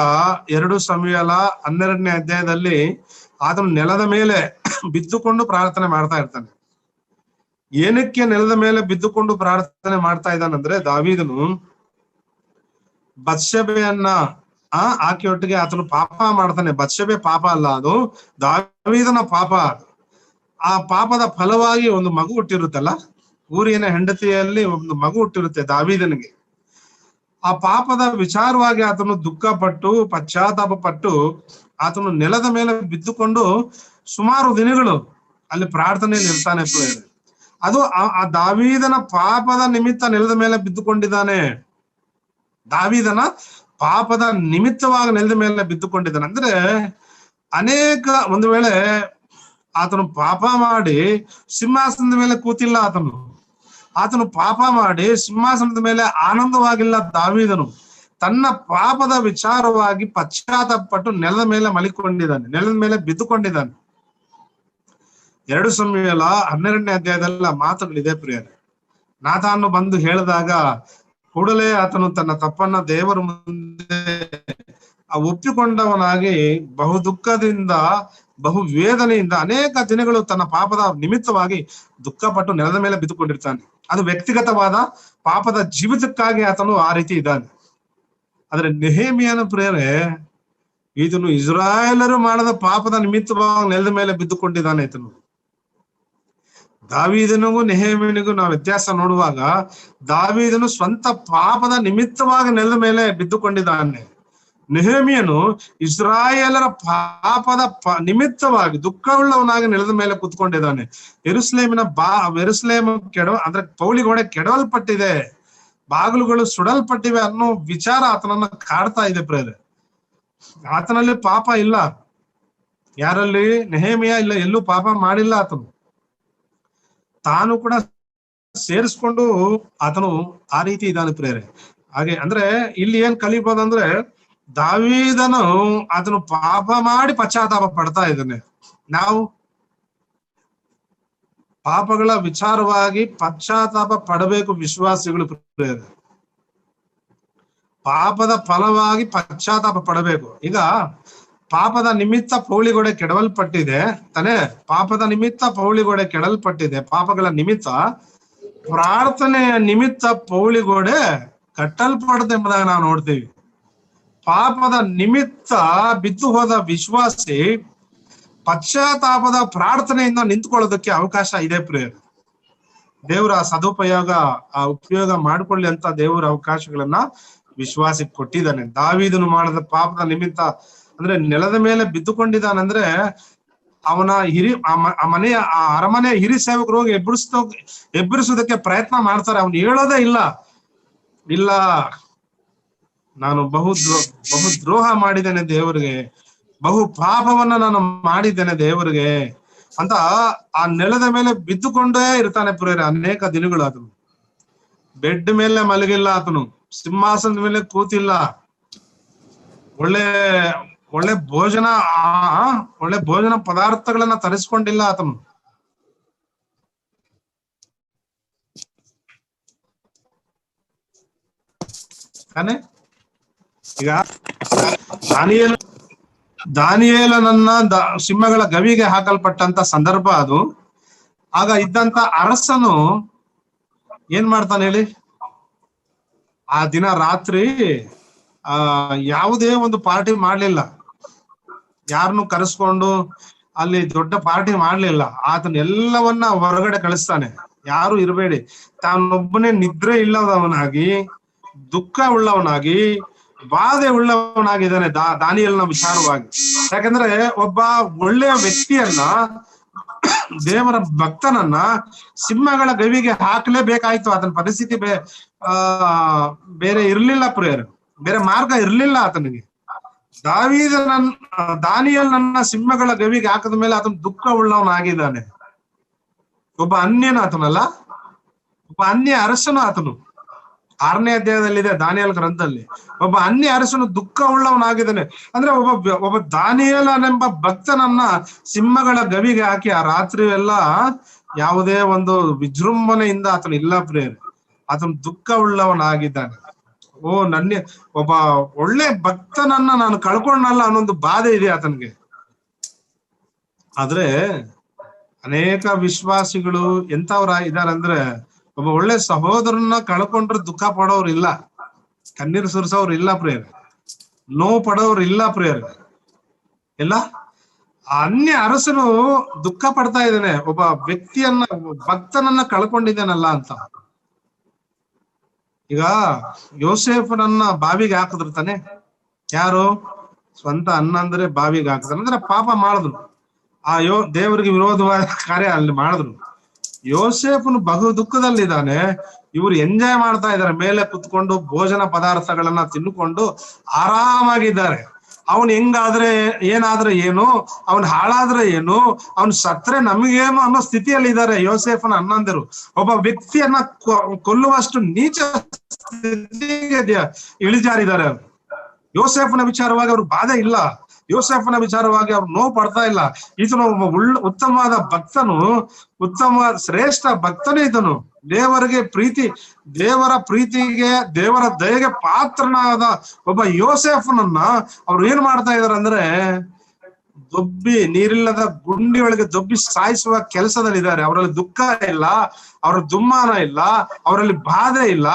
2 ಸಮುವೇಲ 12ನೇ ಅಧ್ಯಾಯದಲ್ಲಿ ಆತನು ನೆಲದ ಮೇಲೆ ಬಿದ್ದುಕೊಂಡು ಪ್ರಾರ್ಥನೆ ಮಾಡ್ತಾ ಇರ್ತಾನೆ. ಏನಕ್ಕೆ ನೆಲದ ಮೇಲೆ ಬಿದ್ದುಕೊಂಡು ಪ್ರಾರ್ಥನೆ ಮಾಡ್ತಾ ಇದ್ದಾನಂದ್ರೆ, ದಾವೀದನು ಬತ್ಷೆಬೆಯನ್ನ ಆಕೆಯೊಟ್ಟಿಗೆ ಆತನು ಪಾಪ ಮಾಡ್ತಾನೆ. ಬತ್ಷೆಬೆ ಪಾಪ ಅಲ್ಲ, ಅದು ದಾವೀದನ ಪಾಪ. ಆ ಪಾಪದ ಫಲವಾಗಿ ಒಂದು ಮಗು ಹುಟ್ಟಿರುತ್ತಲ್ಲ, ಊರಿನ ಹೆಂಡತಿಯಲ್ಲಿ ಒಂದು ಮಗು ಹುಟ್ಟಿರುತ್ತೆ ದಾವೀದನಿಗೆ. ಆ ಪಾಪದ ವಿಚಾರವಾಗಿ ಆತನು ದುಃಖ ಪಟ್ಟು, ಪಶ್ಚಾತ್ತಾಪ ಪಟ್ಟು ಆತನು ನೆಲದ ಮೇಲೆ ಬಿದ್ದುಕೊಂಡು ಸುಮಾರು ದಿನಗಳು ಅಲ್ಲಿ ಪ್ರಾರ್ಥನೆಯಲ್ಲಿ ಇರ್ತಾನೆ. ಅದು ಆ ದಾವೀದನ ಪಾಪದ ನಿಮಿತ್ತ ನೆಲದ ಮೇಲೆ ಬಿದ್ದುಕೊಂಡಿದ್ದಾನೆ. ದಾವೀದನ ಪಾಪದ ನಿಮಿತ್ತವಾಗಿ ನೆಲದ ಮೇಲೆ ಬಿದ್ದುಕೊಂಡಿದ್ದಾನೆ. ಅಂದ್ರೆ ಅನೇಕ, ಒಂದು ವೇಳೆ ಆತನು ಪಾಪ ಮಾಡಿ ಸಿಂಹಾಸನದ ಮೇಲೆ ಕೂತಿಲ್ಲ, ಆತನು ಪಾಪ ಮಾಡಿ ಸಿಂಹಾಸನದ ಮೇಲೆ ಆನಂದವಾಗಿಲ್ಲ. ದಾವೀದನು ತನ್ನ ಪಾಪದ ವಿಚಾರವಾಗಿ ಪಶ್ಚಾತ್ತಾಪಪಟ್ಟು ನೆಲದ ಮೇಲೆ ಮಲಿಕೊಂಡಿದ್ದಾನೆ, ನೆಲದ ಮೇಲೆ ಬಿದ್ದುಕೊಂಡಿದ್ದಾನೆ. 2 ಸಮುವೇಲ 12ನೇ ಅಧ್ಯಾಯದಲ್ಲಿ ಮಾತುಗಳಿದೆ ಪ್ರಿಯರೇ. ನಾತಾನು ಬಂದು ಹೇಳಿದಾಗ ಕೂಡಲೇ ಆತನು ತನ್ನ ತಪ್ಪನ್ನ ದೇವರ ಮುಂದೆ ಒಪ್ಪಿಕೊಂಡವನಾಗಿ ಬಹು ದುಃಖದಿಂದ, ಬಹು ವೇದನೆಯಿಂದ ಅನೇಕ ದಿನಗಳು ತನ್ನ ಪಾಪದ ನಿಮಿತ್ತವಾಗಿ ದುಃಖಪಟ್ಟು ನೆಲದ ಮೇಲೆ ಬಿದ್ದುಕೊಂಡಿರ್ತಾನೆ. ಅದು ವ್ಯಕ್ತಿಗತವಾದ ಪಾಪದ ಜೀವಿತಕ್ಕಾಗಿ ಆತನು ಆ ರೀತಿ ಇದ್ದಾನೆ. ಆದ್ರೆ ನೆಹೆಮೀಯನ ಪ್ರಿಯರೇ, ಇದನ್ನು ಇಸ್ರಾಯೇಲರು ಮಾಡದ ಪಾಪದ ನಿಮಿತ್ತವಾಗಿ ನೆಲದ ಮೇಲೆ ಬಿದ್ದುಕೊಂಡಿದ್ದಾನೆ ಈತನು. ದಾವೀದನಿಗೂ ನೆಹೆಮೀಯನಿಗೂ ನಾವು ವ್ಯತ್ಯಾಸ ನೋಡುವಾಗ, ದಾವೀದನು ಸ್ವಂತ ಪಾಪದ ನಿಮಿತ್ತವಾಗಿ ನೆಲದ ಮೇಲೆ ಬಿದ್ದುಕೊಂಡಿದ್ದಾನೆ. ನೆಹೆಮೀಯನು ಇಸ್ರಾಯೇಲರ ಪಾಪದ ನಿಮಿತ್ತವಾಗಿ ದುಃಖವುಳ್ಳವನಾಗಿ ನೆಲದ ಮೇಲೆ ಕುತ್ಕೊಂಡಿದ್ದಾನೆ. ಯೆರೂಸಲೇಮಿನ ಅಂದ್ರೆ ಪೌಳಿಗೋಡೆ ಕೆಡವಲ್ಪಟ್ಟಿದೆ, ಬಾಗಿಲುಗಳು ಸುಡಲ್ಪಟ್ಟಿವೆ ಅನ್ನೋ ವಿಚಾರ ಆತನನ್ನ ಕಾಡ್ತಾ ಇದೆ ಪ್ರೇರೆ. ಆತನಲ್ಲಿ ಪಾಪ ಇಲ್ಲ. ಯಾರಲ್ಲಿ? ನೆಹೆಮೀಯ ಇಲ್ಲ, ಎಲ್ಲೂ ಪಾಪ ಮಾಡಿಲ್ಲ ಆತನು. ತಾನು ಕೂಡ ಸೇರಿಸ್ಕೊಂಡು ಆತನು ಆ ರೀತಿ ಇದ್ದಾನೆ ಪ್ರೇರೆ. ಹಾಗೆ ಅಂದ್ರೆ ಇಲ್ಲಿ ಏನ್ ಕಲಿಬೋದಂದ್ರೆ, ದಾವೀದನು ಅದನ್ನು ಪಾಪ ಮಾಡಿ ಪಶ್ಚಾತ್ತಾಪ ಪಡ್ತಾ ಇದ್ದಾನೆ. ನಾವು ಪಾಪಗಳ ವಿಚಾರವಾಗಿ ಪಶ್ಚಾತ್ತಾಪ ಪಡಬೇಕು ವಿಶ್ವಾಸಿಗಳು. ಪಾಪದ ಫಲವಾಗಿ ಪಶ್ಚಾತ್ತಾಪ ಪಡಬೇಕು. ಈಗ ಪಾಪದ ನಿಮಿತ್ತ ಪೌಳಿಗೋಡೆ ಕೆಡವಲ್ಪಟ್ಟಿದೆ ತಾನೆ, ಪಾಪದ ನಿಮಿತ್ತ ಪೌಳಿಗೋಡೆ ಕೆಡಲ್ಪಟ್ಟಿದೆ. ಪಾಪಗಳ ನಿಮಿತ್ತ ಪ್ರಾರ್ಥನೆಯ ನಿಮಿತ್ತ ಪೌಳಿಗೋಡೆ ಕಟ್ಟಲ್ಪಡುತ್ತೆ ಎಂಬುದಾಗಿ ನಾವು ನೋಡ್ತೀವಿ. ಪಾಪದ ನಿಮಿತ್ತ ಬಿದ್ದು ಹೋದ ವಿಶ್ವಾಸಿ ಪಶ್ಚಾತ್ತಾಪದ ಪ್ರಾರ್ಥನೆಯಿಂದ ನಿಂತ್ಕೊಳ್ಳೋದಕ್ಕೆ ಅವಕಾಶ ಇದೆ ಪ್ರಿಯರೇ. ದೇವರ ಸದುಪಯೋಗ ಉಪಯೋಗ ಮಾಡ್ಕೊಳ್ಳಿ ಅಂತ ದೇವರ ಅವಕಾಶಗಳನ್ನ ವಿಶ್ವಾಸಕ್ಕೆ ಕೊಟ್ಟಿದ್ದಾನೆ. ದಾವೀದನು ಮಾಡಿದ ಪಾಪದ ನಿಮಿತ್ತ ಅಂದ್ರೆ ನೆಲದ ಮೇಲೆ ಬಿದ್ದುಕೊಂಡಿದ್ದಾನಂದ್ರೆ ಅವನ ಮನೆಯ ಅರಮನೆ ಹಿರಿ ಸೇವಕರು ಹೋಗಿ ಎಬ್ಬರಿಸೋದಕ್ಕೆ ಪ್ರಯತ್ನ ಮಾಡ್ತಾರೆ. ಅವ್ನು ಹೇಳೋದೇ ಇಲ್ಲ, ನಾನು ಬಹು ದ್ರೋಹ ಮಾಡಿದ್ದೇನೆ ದೇವರಿಗೆ, ಬಹು ಪಾಪವನ್ನ ನಾನು ಮಾಡಿದ್ದೇನೆ ದೇವರಿಗೆ ಅಂತ ಆ ನೆಲದ ಮೇಲೆ ಬಿದ್ದುಕೊಂಡೇ ಇರ್ತಾನೆ ಪ್ರಿಯರೇ ಅನೇಕ ದಿನಗಳು. ಆತನು ಬೆಡ್ ಮೇಲೆ ಮಲಗಿಲ್ಲ, ಆತನು ಸಿಂಹಾಸನದ ಮೇಲೆ ಕೂತಿಲ್ಲ, ಒಳ್ಳೆ ಭೋಜನ ಪದಾರ್ಥಗಳನ್ನ ತರಿಸ್ಕೊಂಡಿಲ್ಲ ಆತನು. ತಾನೆ ಈಗ ದಾನಿಯೇಲನನ್ನ ಸಿಂಹಗಳ ಗವಿಗೆ ಹಾಕಲ್ಪಟ್ಟಂತ ಸಂದರ್ಭ ಅದು. ಆಗ ಇದ್ದಂತ ಅರಸನು ಏನ್ ಮಾಡ್ತಾನೆ ಹೇಳಿ, ಆ ದಿನ ರಾತ್ರಿ ಯಾವುದೇ ಒಂದು ಪಾರ್ಟಿ ಮಾಡ್ಲಿಲ್ಲ, ಯಾರನ್ನು ಕರೆಸ್ಕೊಂಡು ಅಲ್ಲಿ ದೊಡ್ಡ ಪಾರ್ಟಿ ಮಾಡ್ಲಿಲ್ಲ. ಆತನ ಎಲ್ಲವನ್ನ ಹೊರಗಡೆ ಕಳಿಸ್ತಾನೆ, ಯಾರು ಇರಬೇಡಿ. ತಾನೊಬ್ಬನೇ ನಿದ್ರೆ ಇಲ್ಲದವನಾಗಿ, ದುಃಖ ಉಳ್ಳವನಾಗಿ, ಬಾಧೆ ಉಳ್ಳವನಾಗಿದ್ದಾನೆ ದಾನಿಯೇಲನ ವಿಚಾರವಾಗಿ. ಯಾಕಂದ್ರೆ ಒಬ್ಬ ಒಳ್ಳೆಯ ವ್ಯಕ್ತಿಯನ್ನ, ದೇವರ ಭಕ್ತನನ್ನ ಸಿಂಹಗಳ ಗವಿಗೆ ಹಾಕ್ಲೇಬೇಕಾಯ್ತು. ಆತನ ಪರಿಸ್ಥಿತಿ ಬೇರೆ ಇರ್ಲಿಲ್ಲ ಪ್ರಿಯರು, ಬೇರೆ ಮಾರ್ಗ ಇರ್ಲಿಲ್ಲ ಆತನಿಗೆ. ದಾನಿಯೇಲನನ್ನ ಸಿಂಹಗಳ ಗವಿಗೆ ಹಾಕದ ಮೇಲೆ ಆತನ ದುಃಖ ಉಳ್ಳವನಾಗಿದ್ದಾನೆ. ಒಬ್ಬ ಅನ್ಯನ ಆತನಲ್ಲ, ಒಬ್ಬ ಅನ್ಯ ಅರಸನು ಆತನು. 6ನೇ ಅಧ್ಯಾಯದಲ್ಲಿದೆ ದಾನಿಯೇಲ ಗ್ರಂಥದಲ್ಲಿ. ಒಬ್ಬ ಅನ್ಯ ಅರಸನು ದುಃಖ ಉಳ್ಳವನಾಗಿದ್ದಾನೆ. ಅಂದ್ರೆ ಒಬ್ಬ ದಾನಿಯೇಲನೆಂಬ ಭಕ್ತನನ್ನ ಸಿಂಹಗಳ ಗವಿಗೆ ಹಾಕಿ ಆ ರಾತ್ರಿ ಎಲ್ಲ ಯಾವುದೇ ಒಂದು ವಿಜೃಂಭಣೆಯಿಂದ ಆತನು ಇಲ್ಲ ಪ್ರಿಯರು, ಆತನು ದುಃಖ ಉಳ್ಳವನಾಗಿದ್ದಾನೆ. ಒಬ್ಬ ಒಳ್ಳೆ ಭಕ್ತನನ್ನ ನಾನು ಕಳ್ಕೊಂಡಲ್ಲ ಅನ್ನೊಂದು ಬಾಧೆ ಇದೆ ಆತನಿಗೆ. ಆದ್ರೆ ಅನೇಕ ವಿಶ್ವಾಸಿಗಳು ಎಂತವ್ರ ಇದಾರಂದ್ರೆ, ಒಬ್ಬ ಒಳ್ಳೆ ಸಹೋದರನ್ನ ಕಳ್ಕೊಂಡ್ರೆ ದುಃಖ ಪಡೋರು ಇಲ್ಲ, ಕಣ್ಣೀರು ಸುರಿಸೋರು ಇಲ್ಲ ಪ್ರಿಯರ್, ನೋವು ಪಡೋರು ಇಲ್ಲ ಪ್ರಿಯರ್. ಇಲ್ಲ, ಅನ್ಯ ಅರಸನು ದುಃಖ ಪಡ್ತಾ ಇದ್ದಾನೆ, ಒಬ್ಬ ವ್ಯಕ್ತಿಯನ್ನ, ಭಕ್ತನನ್ನ ಕಳ್ಕೊಂಡಿದ್ದಾನಲ್ಲ ಅಂತ. ಈಗ ಯೋಸೇಫನನ್ನ ಬಾವಿಗೆ ಹಾಕಿದ್ರು ತಾನೆ, ಯಾರು ಸ್ವಂತ ಅಣ್ಣಂದ್ರೆ ಬಾವಿಗೆ ಹಾಕಿದ್ರು ಅಂದ್ರೆ ಪಾಪ ಮಾಡಿದ್ರು, ದೇವರಿಗೆ ವಿರೋಧವಾದ ಕಾರ್ಯ ಅಲ್ಲಿ ಮಾಡಿದ್ರು. ಯೋಸೇಫನು ಬಹು ದುಃಖದಲ್ಲಿದ್ದಾನೆ, ಇವ್ರು ಎಂಜಾಯ್ ಮಾಡ್ತಾ ಇದ್ದಾರೆ, ಮೇಲೆ ಕುತ್ಕೊಂಡು ಭೋಜನ ಪದಾರ್ಥಗಳನ್ನ ತಿನ್ನುಕೊಂಡು ಆರಾಮಾಗಿದ್ದಾರೆ. ಅವನ್ ಹೆಂಗಾದ್ರೆ ಏನಾದ್ರೆ ಏನು, ಅವನ್ ಹಾಳಾದ್ರೆ ಏನು, ಅವನ್ ಸತ್ರೆ ನಮಗೇನು ಅನ್ನೋ ಸ್ಥಿತಿಯಲ್ಲಿ ಇದ್ದಾರೆ ಯೋಸೇಫನ ಅಣ್ಣಂದಿರು. ಒಬ್ಬ ವ್ಯಕ್ತಿಯನ್ನ ಕೊಲ್ಲುವಷ್ಟು ನೀಚ ಸ್ಥಿತಿಗೆ ಇಳಿಜಾರಿದ್ದಾರೆ. ಯೋಸೇಫನ ವಿಚಾರವಾಗಿ ಅವ್ರ ಬಾಧೆ ಇಲ್ಲ, ಯೋಸೇಫನ ವಿಚಾರವಾಗಿ ಅವ್ರು ನೋವು ಪಡ್ತಾ ಇಲ್ಲ. ಈತನು ಉತ್ತಮವಾದ ಭಕ್ತನು, ಉತ್ತಮವಾದ ಶ್ರೇಷ್ಠ ಭಕ್ತನೇ ಇದನು. ದೇವರಿಗೆ ದೇವರ ಪ್ರೀತಿಗೆ, ದೇವರ ದಯೆಗೆ ಪಾತ್ರನಾದ ಒಬ್ಬ ಯೋಸೇಫನನ್ನ ಅವ್ರು ಏನ್ ಮಾಡ್ತಾ ಇದಾರೆ ಅಂದ್ರೆ, ನೀರಿಲ್ಲದ ಗುಂಡಿ ಒಳಗೆ ದೊಬ್ಬಿ ಸಾಯಿಸುವ ಕೆಲಸದಲ್ಲಿದ್ದಾರೆ. ಅವರಲ್ಲಿ ದುಃಖ ಇಲ್ಲ, ಅವ್ರ ದುಮ್ಮಾನ ಇಲ್ಲ, ಅವರಲ್ಲಿ ಬಾಧೆ ಇಲ್ಲ,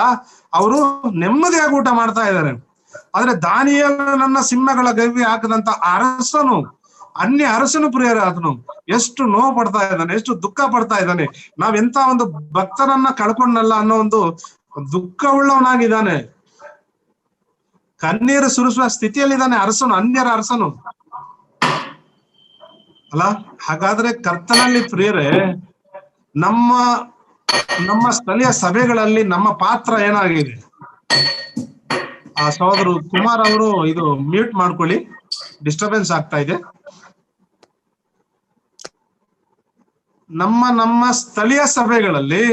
ಅವರು ನೆಮ್ಮದಿಯಾಗಿ ಊಟ ಮಾಡ್ತಾ ಇದ್ದಾರೆ. ಆದ್ರೆ ದಾನಿಯೇಲನನ್ನ ಸಿಂಹಗಳ ಗವಿ ಹಾಕದಂತ ಅರಸನು, ಅನ್ಯ ಅರಸನು ಪ್ರಿಯರೇ, ಆತನು ಎಷ್ಟು ನೋವು ಪಡ್ತಾ ಇದ್ದಾನೆ, ಎಷ್ಟು ದುಃಖ ಪಡ್ತಾ ಇದ್ದಾನೆ. ನಾವೆಂತ ಒಂದು ಭಕ್ತನನ್ನ ಕಳ್ಕೊಂಡಲ್ಲ ಅನ್ನೋ ಒಂದು ದುಃಖ ಉಳ್ಳವನಾಗಿದ್ದಾನೆ, ಕಣ್ಣೀರು ಸುರಿಸುವ ಸ್ಥಿತಿಯಲ್ಲಿದ್ದಾನೆ ಅರಸನು, ಅನ್ಯರ ಅರಸನು ಅಲ್ಲ. ಹಾಗಾದ್ರೆ ಕರ್ತನಲ್ಲಿ ಪ್ರಿಯರೇ, ನಮ್ಮ ಸ್ಥಳೀಯ ಸಭೆಗಳಲ್ಲಿ ನಮ್ಮ ಪಾತ್ರ ಏನಾಗಿದೆ? ಆ ಸಹೋದರು ಕುಮಾರ್ ಅವರು ಇದು ಮ್ಯೂಟ್ ಮಾಡ್ಕೊಳ್ಳಿ, ಡಿಸ್ಟರ್ಬೆನ್ಸ್ ಆಗ್ತಾ ಇದೆ. ನಮ್ಮ ಸ್ಥಳೀಯ ಸಭೆಗಳಲ್ಲಿ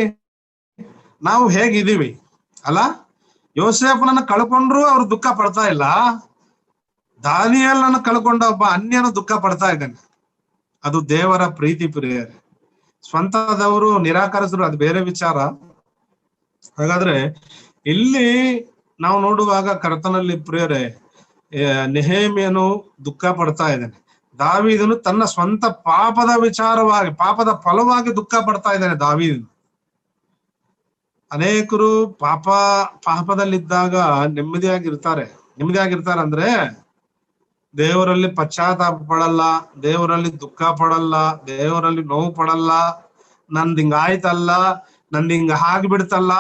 ನಾವು ಹೇಗಿದ್ದೀವಿ ಅಲ್ಲ? ಯೋಸೇಫನನ್ನ ಕಳ್ಕೊಂಡ್ರು ಅವ್ರು ದುಃಖ ಪಡ್ತಾ ಇಲ್ಲ, ದಾನಿಯೇಲನನ್ನ ಕಳ್ಕೊಂಡ ಒಬ್ಬ ಅನ್ಯನು ದುಃಖ ಪಡ್ತಾ ಇದ್ದಾನೆ. ಅದು ದೇವರ ಪ್ರೀತಿ ಪ್ರಿಯರೇ. ಸ್ವಂತದವರು ನಿರಾಕರಿಸಿದ್ರು ಅದು ಬೇರೆ ವಿಚಾರ. ಹಾಗಾದ್ರೆ ಇಲ್ಲಿ ನಾವು ನೋಡುವಾಗ ಕರ್ತನಲ್ಲಿ ಪ್ರಿಯರೇ, ನೆಹೆಮ್ಯನು ದುಃಖ ಪಡ್ತಾ ಇದ್ದಾನೆ, ದಾವೀದನು ತನ್ನ ಸ್ವಂತ ಪಾಪದ ವಿಚಾರವಾಗಿ, ಪಾಪದ ಫಲವಾಗಿ ದುಃಖ ಪಡ್ತಾ ಇದ್ದಾನೆ ದಾವೀದನು. ಅನೇಕರು ಪಾಪದಲ್ಲಿದ್ದಾಗ ನೆಮ್ಮದಿಯಾಗಿರ್ತಾರೆ ಅಂದ್ರೆ ದೇವರಲ್ಲಿ ಪಶ್ಚಾತ್ತಾಪ ಪಡಲ್ಲ, ದೇವರಲ್ಲಿ ದುಃಖ ಪಡಲ್ಲ, ದೇವರಲ್ಲಿ ನೋವು ಪಡಲ್ಲ. ನಂದು ಹಿಂಗಾಯ್ತಲ್ಲ, ನಂದು ಹಿಂಗ ಆಗ್ಬಿಡ್ತಲ್ಲ,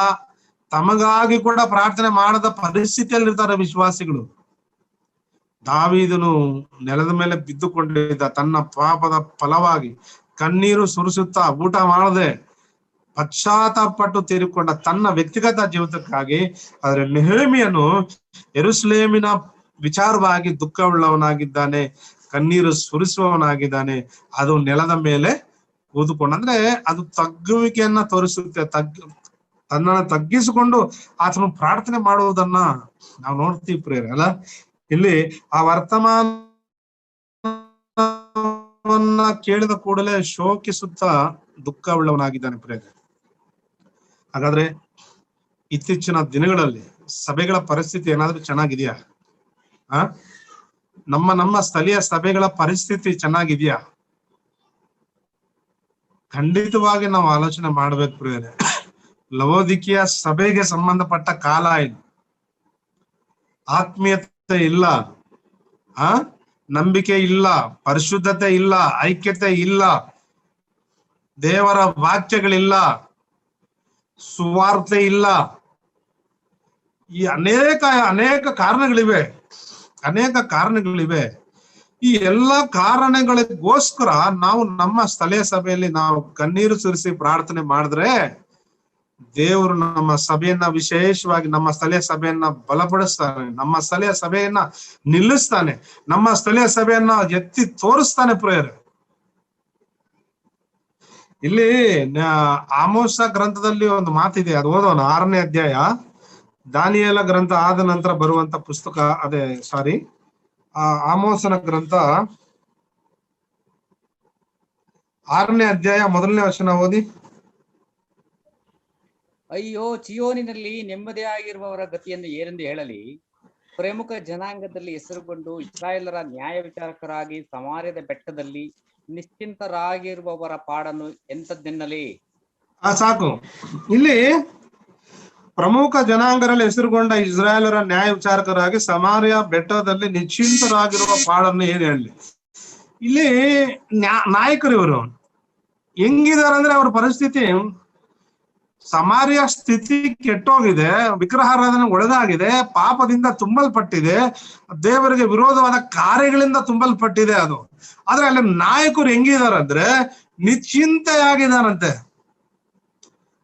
ತಮಗಾಗಿ ಕೂಡ ಪ್ರಾರ್ಥನೆ ಮಾಡದ ಪರಿಸ್ಥಿತಿಯಲ್ಲಿ ಇರ್ತಾರೆ ವಿಶ್ವಾಸಿಗಳು. ದಾವೀದನು ನೆಲದ ಮೇಲೆ ಬಿದ್ದುಕೊಂಡಿದ್ದ, ತನ್ನ ಪಾಪದ ಫಲವಾಗಿ ಕಣ್ಣೀರು ಸುರಿಸುತ್ತಾ ಊಟ ಮಾಡದೆ ಪಶ್ಚಾತ್ತಾಪಪಟ್ಟು ತೀರಿಕೊಂಡ ತನ್ನ ವ್ಯಕ್ತಿಗತ ಜೀವಿತಕ್ಕಾಗಿ. ಆದ್ರೆ ನೆಹೆಮೀಯನು ಯೆರೂಸಲೇಮಿನ ವಿಚಾರವಾಗಿ ದುಃಖವುಳ್ಳವನಾಗಿದ್ದಾನೆ, ಕಣ್ಣೀರು ಸುರಿಸುವವನಾಗಿದ್ದಾನೆ. ಅದು ನೆಲದ ಮೇಲೆ ಕೂದುಕೊಂಡು, ಅಂದ್ರೆ ಅದು ತಗ್ಗುವಿಕೆಯನ್ನ ತೋರಿಸುತ್ತೆ. ತನ್ನನ್ನು ತಗ್ಗಿಸಿಕೊಂಡು ಆತನು ಪ್ರಾರ್ಥನೆ ಮಾಡುವುದನ್ನ ನಾವು ನೋಡ್ತೀವಿ ಪ್ರೇರೆ ಅಲ್ಲ. ಇಲ್ಲಿ ಆ ವರ್ತಮಾನವನ್ನ ಕೇಳಿದ ಕೂಡಲೇ ಶೋಕಿಸುತ್ತಾ ದುಃಖವುಳ್ಳವನಾಗಿದ್ದಾನೆ ಪ್ರೇರೆ. ಹಾಗಾದ್ರೆ ಇತ್ತೀಚಿನ ದಿನಗಳಲ್ಲಿ ಸಭೆಗಳ ಪರಿಸ್ಥಿತಿ ಏನಾದ್ರೂ ಚೆನ್ನಾಗಿದೆಯಾ? ನಮ್ಮ ಸ್ಥಳೀಯ ಸಭೆಗಳ ಪರಿಸ್ಥಿತಿ ಚೆನ್ನಾಗಿದೆಯಾ? ಖಂಡಿತವಾಗಿ ನಾವು ಆಲೋಚನೆ ಮಾಡ್ಬೇಕು ಪ್ರಿಯರೇ. ಲವೋದಿಕೀಯ ಸಭೆಗೆ ಸಂಬಂಧಪಟ್ಟ ಕಾಲ ಇದು. ಆತ್ಮೀಯತೆ ಇಲ್ಲ, ನಂಬಿಕೆ ಇಲ್ಲ, ಪರಿಶುದ್ಧತೆ ಇಲ್ಲ, ಐಕ್ಯತೆ ಇಲ್ಲ, ದೇವರ ವಾಕ್ಯಗಳಿಲ್ಲ, ಸುವಾರ್ತೆ ಇಲ್ಲ. ಈ ಅನೇಕ ಕಾರಣಗಳಿವೆ. ಈ ಎಲ್ಲಾ ಕಾರಣಗಳಿಗೋಸ್ಕರ ನಾವು ನಮ್ಮ ಸ್ಥಳೀಯ ಸಭೆಯಲ್ಲಿ ನಾವು ಕಣ್ಣೀರು ಸುರಿಸಿ ಪ್ರಾರ್ಥನೆ ಮಾಡಿದ್ರೆ ದೇವರು ನಮ್ಮ ಸಭೆಯನ್ನ, ವಿಶೇಷವಾಗಿ ನಮ್ಮ ಸ್ಥಳೀಯ ಸಭೆಯನ್ನ ಬಲಪಡಿಸ್ತಾನೆ, ನಮ್ಮ ಸ್ಥಳೀಯ ಸಭೆಯನ್ನ ನಿಲ್ಲಿಸ್ತಾನೆ, ನಮ್ಮ ಸ್ಥಳೀಯ ಸಭೆಯನ್ನ ಎತ್ತಿ ತೋರಿಸ್ತಾನೆ ಪ್ರೇಯರ್. ಇಲ್ಲಿ ಆಮೋಸ ಗ್ರಂಥದಲ್ಲಿ ಒಂದು ಮಾತಿದೆ, ಅದು ಓದೋಣ. 6ನೇ ಅಧ್ಯಾಯ, ದಾನಿಯೇಲ ಗ್ರಂಥ ಆದ ನಂತರ ಬರುವಂತ ಪುಸ್ತಕ. ಆಮೋಸನ ಗ್ರಂಥ 6ನೇ ಅಧ್ಯಾಯ 1ನೇ ವಚನ ಓದಿ. ಅಯ್ಯೋ, ಚಿಯೋನಿನಲ್ಲಿ ನೆಮ್ಮದಿಯಾಗಿರುವವರ ಗತಿಯನ್ನು ಏನೆಂದು ಹೇಳಲಿ? ಪ್ರಮುಖ ಜನಾಂಗದಲ್ಲಿ ಹೆಸರುಗೊಂಡು ಇಸ್ರಾಯೇಲರ ನ್ಯಾಯ ವಿಚಾರಕರಾಗಿ ಸಮಾರ್ಯದ ಬೆಟ್ಟದಲ್ಲಿ ನಿಶ್ಚಿಂತರಾಗಿರುವವರ ಪಾಡನ್ನು ಎಂತದ್ದೆನ್ನಲಿ? ಸಾಕು. ಇಲ್ಲಿ ಪ್ರಮುಖ ಜನಾಂಗರಲ್ಲಿ ಹೆಸರುಗೊಂಡ ಇಸ್ರಾಯೇಲರ ನ್ಯಾಯ ವಿಚಾರಕರಾಗಿ ಸಮಾರ್ಯ ಬೆಟ್ಟದಲ್ಲಿ ನಿಶ್ಚಿಂತರಾಗಿರುವ ಪಾಡನ್ನು ಏನ್ ಹೇಳಲಿ? ಇಲ್ಲಿ ನಾಯಕರು ಇವರು ಹೆಂಗಿದಾರೆ ಅಂದ್ರೆ, ಅವ್ರ ಪರಿಸ್ಥಿತಿ, ಸಮಾರ್ಯ ಸ್ಥಿತಿ ಕೆಟ್ಟೋಗಿದೆ, ವಿಗ್ರಹಾರಾಧನೆ ಒಳಗಾಗಿದೆ, ಪಾಪದಿಂದ ತುಂಬಲ್ಪಟ್ಟಿದೆ, ದೇವರಿಗೆ ವಿರೋಧವಾದ ಕಾರ್ಯಗಳಿಂದ ತುಂಬಲ್ಪಟ್ಟಿದೆ ಅದು. ಆದ್ರೆ ಅಲ್ಲಿ ನಾಯಕರು ಹೆಂಗಿದಾರಂದ್ರೆ ನಿಶ್ಚಿಂತೆಯಾಗಿದಾರಂತೆ.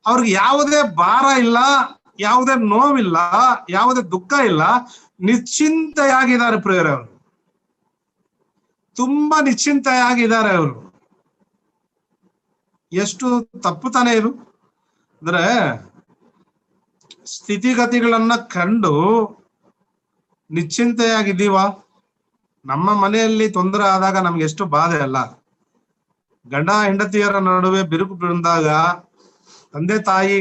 ಅವ್ರಿಗೆ ಯಾವುದೇ ಭಾರ ಇಲ್ಲ, ಯಾವುದೇ ನೋವಿಲ್ಲ, ಯಾವುದೇ ದುಃಖ ಇಲ್ಲ, ನಿಶ್ಚಿಂತೆಯಾಗಿದ್ದಾರೆ ಪ್ರಿಯರೇ. ಅವರು ತುಂಬಾ ನಿಶ್ಚಿಂತೆಯಾಗಿದ್ದಾರೆ. ಅವರು ಎಷ್ಟು ತಪ್ಪುತಾನೆ ಇದು ಅಂದ್ರೆ, ಸ್ಥಿತಿಗತಿಗಳನ್ನ ಕಂಡು ನಿಶ್ಚಿಂತೆಯಾಗಿದ್ದೀವ? ನಮ್ಮ ಮನೆಯಲ್ಲಿ ತೊಂದರೆ ಆದಾಗ ನಮ್ಗೆ ಎಷ್ಟು ಬಾಧೆ ಅಲ್ಲ. ಗಂಡ ಹೆಂಡತಿಯರ ನಡುವೆ ಬಿರುಕು ಬಂದಾಗ, ತಂದೆ ತಾಯಿ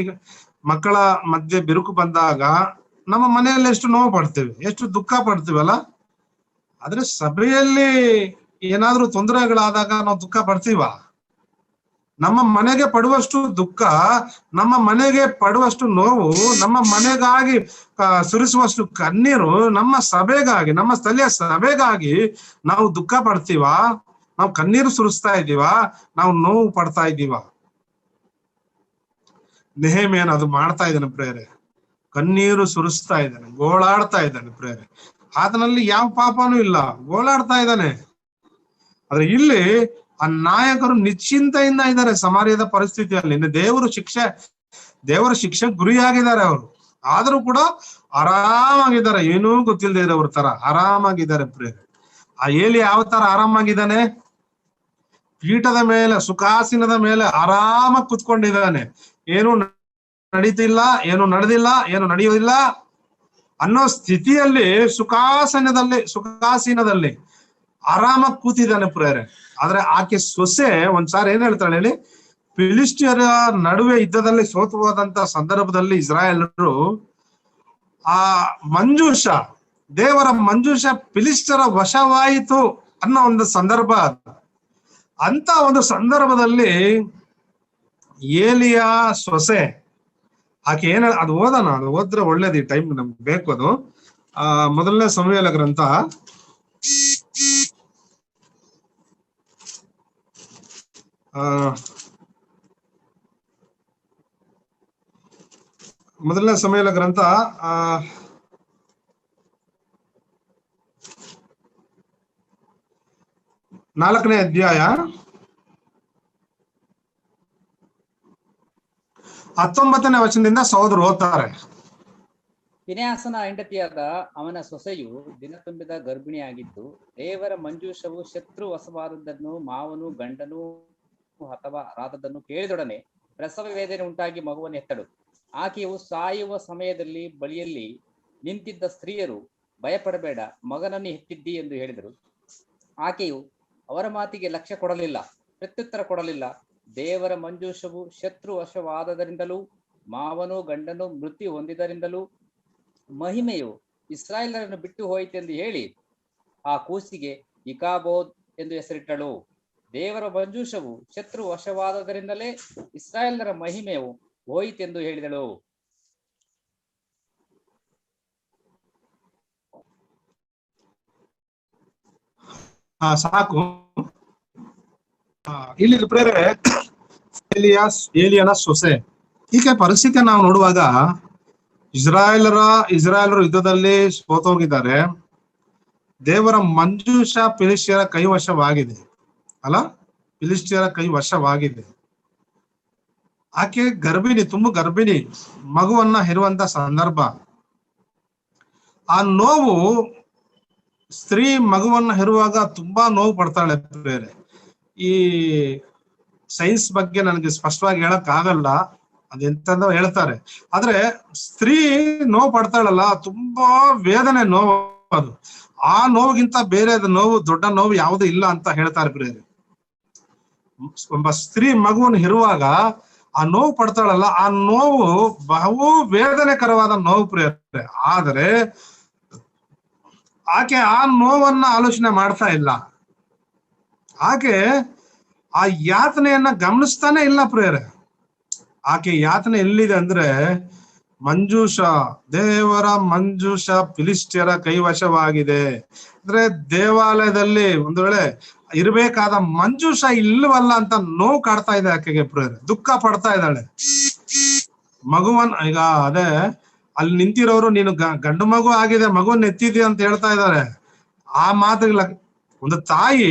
ಮಕ್ಕಳ ಮಧ್ಯೆ ಬಿರುಕು ಬಂದಾಗ ನಮ್ಮ ಮನೆಯಲ್ಲಿ ಎಷ್ಟು ನೋವು ಪಡ್ತೀವಿ, ಎಷ್ಟು ದುಃಖ ಪಡ್ತೀವಲ್ಲ. ಆದ್ರೆ ಸಭೆಯಲ್ಲಿ ಏನಾದ್ರೂ ತೊಂದರೆಗಳಾದಾಗ ನಾವು ದುಃಖ ಪಡ್ತೀವ? ನಮ್ಮ ಮನೆಗೆ ಪಡುವಷ್ಟು ದುಃಖ, ನಮ್ಮ ಮನೆಗೆ ಪಡುವಷ್ಟು ನೋವು, ನಮ್ಮ ಮನೆಗಾಗಿ ಸುರಿಸುವಷ್ಟು ಕಣ್ಣೀರು ನಮ್ಮ ಸಭೆಗಾಗಿ, ನಮ್ಮ ಸ್ಥಳೀಯ ಸಭೆಗಾಗಿ ನಾವು ದುಃಖ ಪಡ್ತೀವ? ನಾವು ಕಣ್ಣೀರು ಸುರಿಸ್ತಾ ಇದ್ದೀವ? ನಾವು ನೋವು ಪಡ್ತಾ ಇದ್ದೀವ? ನೆಹೆಮೀಯನು ಅದು ಮಾಡ್ತಾ ಇದ್ದಾನೆ ಪ್ರೇರೆ. ಕಣ್ಣೀರು ಸುರಿಸ್ತಾ ಇದ್ದಾನೆ, ಗೋಳಾಡ್ತಾ ಇದ್ದಾನೆ ಪ್ರೇರೆ. ಆತನಲ್ಲಿ ಯಾವ ಪಾಪನೂ ಇಲ್ಲ, ಗೋಳಾಡ್ತಾ ಇದ್ದಾನೆ. ಆದ್ರೆ ಇಲ್ಲಿ ಆ ನಾಯಕರು ನಿಶ್ಚಿಂತೆಯಿಂದ ಇದ್ದಾರೆ ಸಮಾರ್ಯದ ಪರಿಸ್ಥಿತಿಯಲ್ಲಿ. ದೇವರ ಶಿಕ್ಷೆ ಗುರಿಯಾಗಿದ್ದಾರೆ ಅವರು. ಆದ್ರೂ ಕೂಡ ಆರಾಮಾಗಿದ್ದಾರೆ, ಏನೂ ಗೊತ್ತಿಲ್ಲದೆ ಇರೋವ್ರ ತರ ಆರಾಮಾಗಿದ್ದಾರೆ ಪ್ರೇರೆ. ಆ ಏಲಿ ಯಾವ ತರ ಆರಾಮಾಗಿದ್ದಾನೆ? ಪೀಠದ ಮೇಲೆ, ಸುಖಾಸನದ ಮೇಲೆ ಆರಾಮಾಗಿ ಕುತ್ಕೊಂಡಿದ್ದಾನೆ. ಏನು ನಡೀತಿಲ್ಲ, ಏನು ನಡೆದಿಲ್ಲ, ಏನು ನಡೆಯೋದಿಲ್ಲ ಅನ್ನೋ ಸ್ಥಿತಿಯಲ್ಲಿ ಸುಖಾಸೀನದಲ್ಲಿ ಆರಾಮಾಗಿ ಕೂತಿದ್ದಾನೆ ಪ್ರೇರೆ. ಆದ್ರೆ ಆಕೆ ಸೊಸೆ ಒಂದ್ಸಾರಿ ಏನ್ ಹೇಳ್ತಾಳೆ ಹೇಳಿ? ಫಿಲಿಸ್ಟಿಯರ ನಡುವೆ ಯುದ್ಧದಲ್ಲಿ ಸೋತು ಹೋದಂತ ಸಂದರ್ಭದಲ್ಲಿ ಇಸ್ರಾಯೇಲರು ಆ ದೇವರ ಮಂಜೂಷ ಫಿಲಿಸ್ಟಿಯರ ವಶವಾಯಿತು ಅನ್ನೋ ಒಂದು ಸಂದರ್ಭ. ಅಂತ ಒಂದು ಸಂದರ್ಭದಲ್ಲಿ ಏಲಿಯ ಸೊಸೆ ಆಕೆ ಏನ, ಅದು ಓದೋಣ, ಅದು ಓದ್ರೆ ಒಳ್ಳೇದು. ಈ ಟೈಮ್ ನಮ್ಗೆ ಬೇಕು ಅದು. 1ನೇ ಸಮುವೇಲ ಗ್ರಂಥ 1 ಮೊದಲನೇ ಸಮಯದ ಗ್ರಂಥ 4ನೇ ಅಧ್ಯಾಯ 19ನೇ ವಚನದಿಂದ ಸಹೋದರರು ಓದ್ತಾರೆ. ಫಿನೆಹಾಸನ ಹೆಂಡತಿಯಾದ ಅವನ ಸೊಸೆಯು ದಿನ ತುಂಬಿದ ಗರ್ಭಿಣಿಯಾಗಿದ್ದು, ದೇವರ ಮಂಜೂಷವು ಶತ್ರು ವಶವಾದದ್ದನ್ನು ಮಾವನು ಗಂಡನು ಅಥವಾ ರಾದದ್ದನ್ನು ಕೇಳಿದೊಡನೆ ಪ್ರಸವ ವೇದನೆ ಉಂಟಾಗಿ ಮಗುವನ್ನು ಎತ್ತಳು. ಆಕೆಯು ಸಾಯುವ ಸಮಯದಲ್ಲಿ ಬಳಿಯಲ್ಲಿ ನಿಂತಿದ್ದ ಸ್ತ್ರೀಯರು, ಭಯಪಡಬೇಡ, ಮಗನನ್ನು ಎತ್ತಿದ್ದಿ ಎಂದು ಹೇಳಿದರು. ಆಕೆಯು ಅವರ ಮಾತಿಗೆ ಲಕ್ಷ್ಯ ಕೊಡಲಿಲ್ಲ, ಪ್ರತ್ಯುತ್ತರ ಕೊಡಲಿಲ್ಲ. ದೇವರ ಮಂಜೂಷವು ಶತ್ರು ವಶವಾದದರಿಂದಲೂ ಮಾವನು ಗಂಡನು ಮೃತ್ಯು ಹೊಂದಿದರಿಂದಲೂ ಮಹಿಮೆಯು ಇಸ್ರಾಯೇಲರನ್ನು ಬಿಟ್ಟು ಹೋಯಿತೆಂದು ಹೇಳಿ ಆ ಕೂಸಿಗೆ ಇಕಾಬೋದ್ ಎಂದು ಹೆಸರಿಟ್ಟಳು. ದೇವರ ಮಂಜೂಷವು ಶತ್ರು ವಶವಾದದರಿಂದಲೇ ಇಸ್ರಾಯೇಲರ ಮಹಿಮೆಯು ಹೋಯಿತೆಂದು ಹೇಳಿದಳು. ಸಾಕು. ಇಲ್ಲಿ ಪ್ರೇರೆ ಏಲಿಯನ ಸೊಸೆ. ಈಕೆ ಪರಿಸ್ಥಿತಿ ನಾವು ನೋಡುವಾಗ ಇಸ್ರಾಯೇಲರು ಯುದ್ಧದಲ್ಲಿ ಸೋತೋಗಿದ್ದಾರೆ. ದೇವರ ಮಂಜೂಷ ಫಿಲಿಷ್ಟಿಯರ ಕೈವಶವಾಗಿದೆ ಅಲ್ಲ, ಫಿಲಿಷ್ಟಿಯರ ಕೈವಶವಾಗಿದೆ. ಆಕೆ ಗರ್ಭಿಣಿ, ಗರ್ಭಿಣಿ, ಮಗುವನ್ನ ಹೆರುವಂತ ಸಂದರ್ಭ. ಆ ನೋವು, ಸ್ತ್ರೀ ಮಗುವನ್ನ ಹೆರುವಾಗ ತುಂಬಾ ನೋವು ಪಡ್ತಾಳೆ. ಬೇರೆ ಈ ಸೈನ್ಸ್ ಬಗ್ಗೆ ನನಗೆ ಸ್ಪಷ್ಟವಾಗಿ ಹೇಳಕ್ ಆಗಲ್ಲ, ಅದೆಂತಂದ ಹೇಳ್ತಾರೆ. ಆದ್ರೆ ಸ್ತ್ರೀ ನೋವು ಪಡ್ತಾಳಲ್ಲ, ತುಂಬಾ ವೇದನೆ ನೋವು ಅದು. ಆ ನೋವಿಗಿಂತ ಬೇರೆ ನೋವು, ದೊಡ್ಡ ನೋವು ಯಾವುದು ಇಲ್ಲ ಅಂತ ಹೇಳ್ತಾರೆ ಪ್ರಿಯರೇ. ಒಬ್ಬ ಸ್ತ್ರೀ ಮಗುವನ್ನು ಹೆರುವಾಗ ಆ ನೋವು ಪಡ್ತಾಳಲ್ಲ, ಆ ನೋವು ಬಹು ವೇದನೆಕರವಾದ ನೋವು ಪ್ರಿಯರೇ. ಆದರೆ ಆಕೆ ಆ ನೋವನ್ನ ಆಲೋಚನೆ ಮಾಡ್ತಾ ಇಲ್ಲ. ಆಕೆ ಆ ಯಾತನೆಯನ್ನ ಗಮನಿಸ್ತಾನೆ ಇಲ್ಲ ಪ್ರಿಯರೇ. ಆಕೆ ಯಾತನೆ ಎಲ್ಲಿದೆ ಅಂದ್ರೆ, ಮಂಜೂಷ, ದೇವರ ಮಂಜೂಷ ಫಿಲಿಷ್ಟಿಯರ ಕೈವಶವಾಗಿದೆ. ಅಂದ್ರೆ ದೇವಾಲಯದಲ್ಲಿ ಒಂದು ವೇಳೆ ಇರ್ಬೇಕಾದ ಮಂಜೂಷ ಇಲ್ಲವಲ್ಲ ಅಂತ ನೋವು ಕಾಡ್ತಾ ಇದೆ ಆಕೆಗೆ ಪ್ರಿಯರೇ. ದುಃಖ ಪಡ್ತಾ ಇದ್ದಾಳೆ. ಮಗುವನ್ ಈಗ ಅದೇ ಅಲ್ಲಿ ನಿಂತಿರೋರು, ನೀನು ಗಂಡು ಮಗು ಆಗಿದೆ, ಮಗುವನ್ನ ಎತ್ತಿದ್ಯಾ ಅಂತ ಹೇಳ್ತಾ ಇದ್ದಾರೆ. ಆ ಮಾತುಗಳ ಒಂದು ತಾಯಿ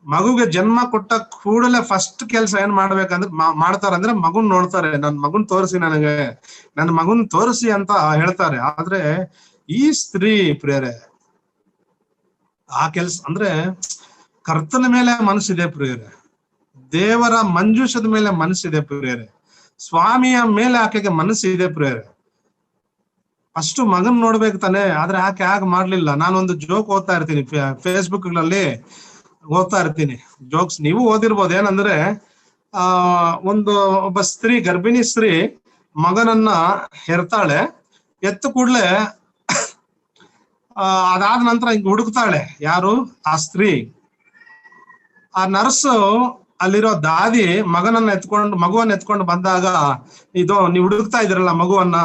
ಮಗುಗೆ ಜನ್ಮ ಕೊಟ್ಟ ಕೂಡಲೇ ಫಸ್ಟ್ ಕೆಲಸ ಏನ್ ಮಾಡ್ಬೇಕಂದ್ರೆ ಮಾಡ್ತಾರಂದ್ರೆ ಮಗುನ್ ನೋಡ್ತಾರೆ. ನನ್ ಮಗುನ್ ತೋರಿಸಿ, ನನಗೆ ನನ್ನ ಮಗುನ್ ತೋರಿಸಿ ಅಂತ ಹೇಳ್ತಾರೆ. ಆದ್ರೆ ಈ ಸ್ತ್ರೀ ಪ್ರಿಯರೇ, ಆ ಕೆಲ್ಸ ಅಂದ್ರೆ ಕರ್ತನ ಮೇಲೆ ಮನಸ್ಸಿದೆ ಪ್ರಿಯರೇ, ದೇವರ ಮಂಜೂಷದ ಮೇಲೆ ಮನಸ್ಸಿದೆ ಪ್ರಿಯರೇ, ಸ್ವಾಮಿಯ ಮೇಲೆ ಆಕೆಗೆ ಮನಸ್ಸಿದೆ ಪ್ರಿಯರೇ. ಅಷ್ಟು ಮಗನ್ ನೋಡ್ಬೇಕು ತಾನೆ. ಆದ್ರೆ ಆಕೆ ಆಗ ಮಾಡ್ಲಿಲ್ಲ. ನಾನೊಂದು ಜೋಕ್ ಓದ್ತಾ ಇರ್ತೀನಿ, ಫೇಸ್ಬುಕ್ ಗಳಲ್ಲಿ ಓದ್ತಾ ಇರ್ತೀನಿ ಜೋಕ್ಸ್, ನೀವು ಓದಿರ್ಬೋದು. ಏನಂದ್ರೆ ಒಬ್ಬ ಸ್ತ್ರೀ, ಗರ್ಭಿಣಿ ಸ್ತ್ರೀ ಮಗನನ್ನ ಹೆರ್ತಾಳೆ. ಎತ್ತು ಕೂಡ್ಲೆ ಅದಾದ ನಂತರ ಹಿಂಗ್ ಹುಡುಕ್ತಾಳೆ. ಯಾರು? ಆ ಸ್ತ್ರೀ. ಆ ನರ್ಸು, ಅಲ್ಲಿರೋ ದಾದಿ ಮಗುವನ್ನ ಎತ್ಕೊಂಡು ಬಂದಾಗ, ಇದು ನೀವು ಹುಡುಕ್ತಾ ಇದ್ರಲ್ಲ ಮಗುವನ್ನ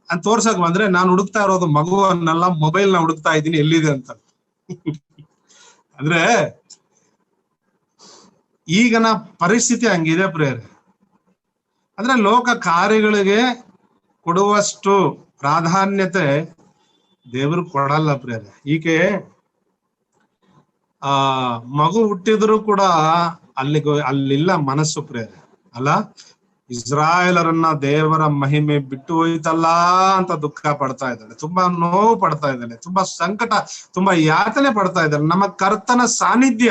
ಅಂತ ತೋರ್ಸಕ್ ಬಂದ್ರೆ, ನಾನು ಹುಡುಕ್ತಾ ಇರೋದು ಮಗುವನ್ನೆಲ್ಲ, ಮೊಬೈಲ್ ನ ಹುಡುಕ್ತಾ ಇದ್ದೀನಿ ಎಲ್ಲಿದೆ ಅಂತ. ಅಂದ್ರೆ ಈಗಿನ ಪರಿಸ್ಥಿತಿ ಹಂಗಿದೆ ಪ್ರಿಯರೇ. ಅಂದ್ರೆ ಲೋಕ ಕಾರ್ಯಗಳಿಗೆ ಕೊಡುವಷ್ಟು ಪ್ರಾಧಾನ್ಯತೆ ದೇವರು ಕೊಡಲ್ಲ ಪ್ರಿಯರೇ. ಈಕೆ ಮಗು ಹುಟ್ಟಿದ್ರು ಕೂಡ ಅಲ್ಲಿಲ್ಲ ಮನಸ್ಸು ಪ್ರಿಯರೇ ಅಲ್ಲ. ಇಸ್ರಾಯೇಲರನ್ನ ದೇವರ ಮಹಿಮೆ ಬಿಟ್ಟು ಹೋಯ್ತಲ್ಲ ಅಂತ ದುಃಖ ಪಡ್ತಾ ಇದ್ದಾಳೆ, ತುಂಬಾ ನೋವು ಪಡ್ತಾ ಇದ್ದಾಳೆ, ತುಂಬಾ ಸಂಕಟ, ತುಂಬಾ ಯಾತನೆ ಪಡ್ತಾ ಇದ್ದಾಳೆ. ನಮ್ಮ ಕರ್ತನ ಸಾನ್ನಿಧ್ಯ,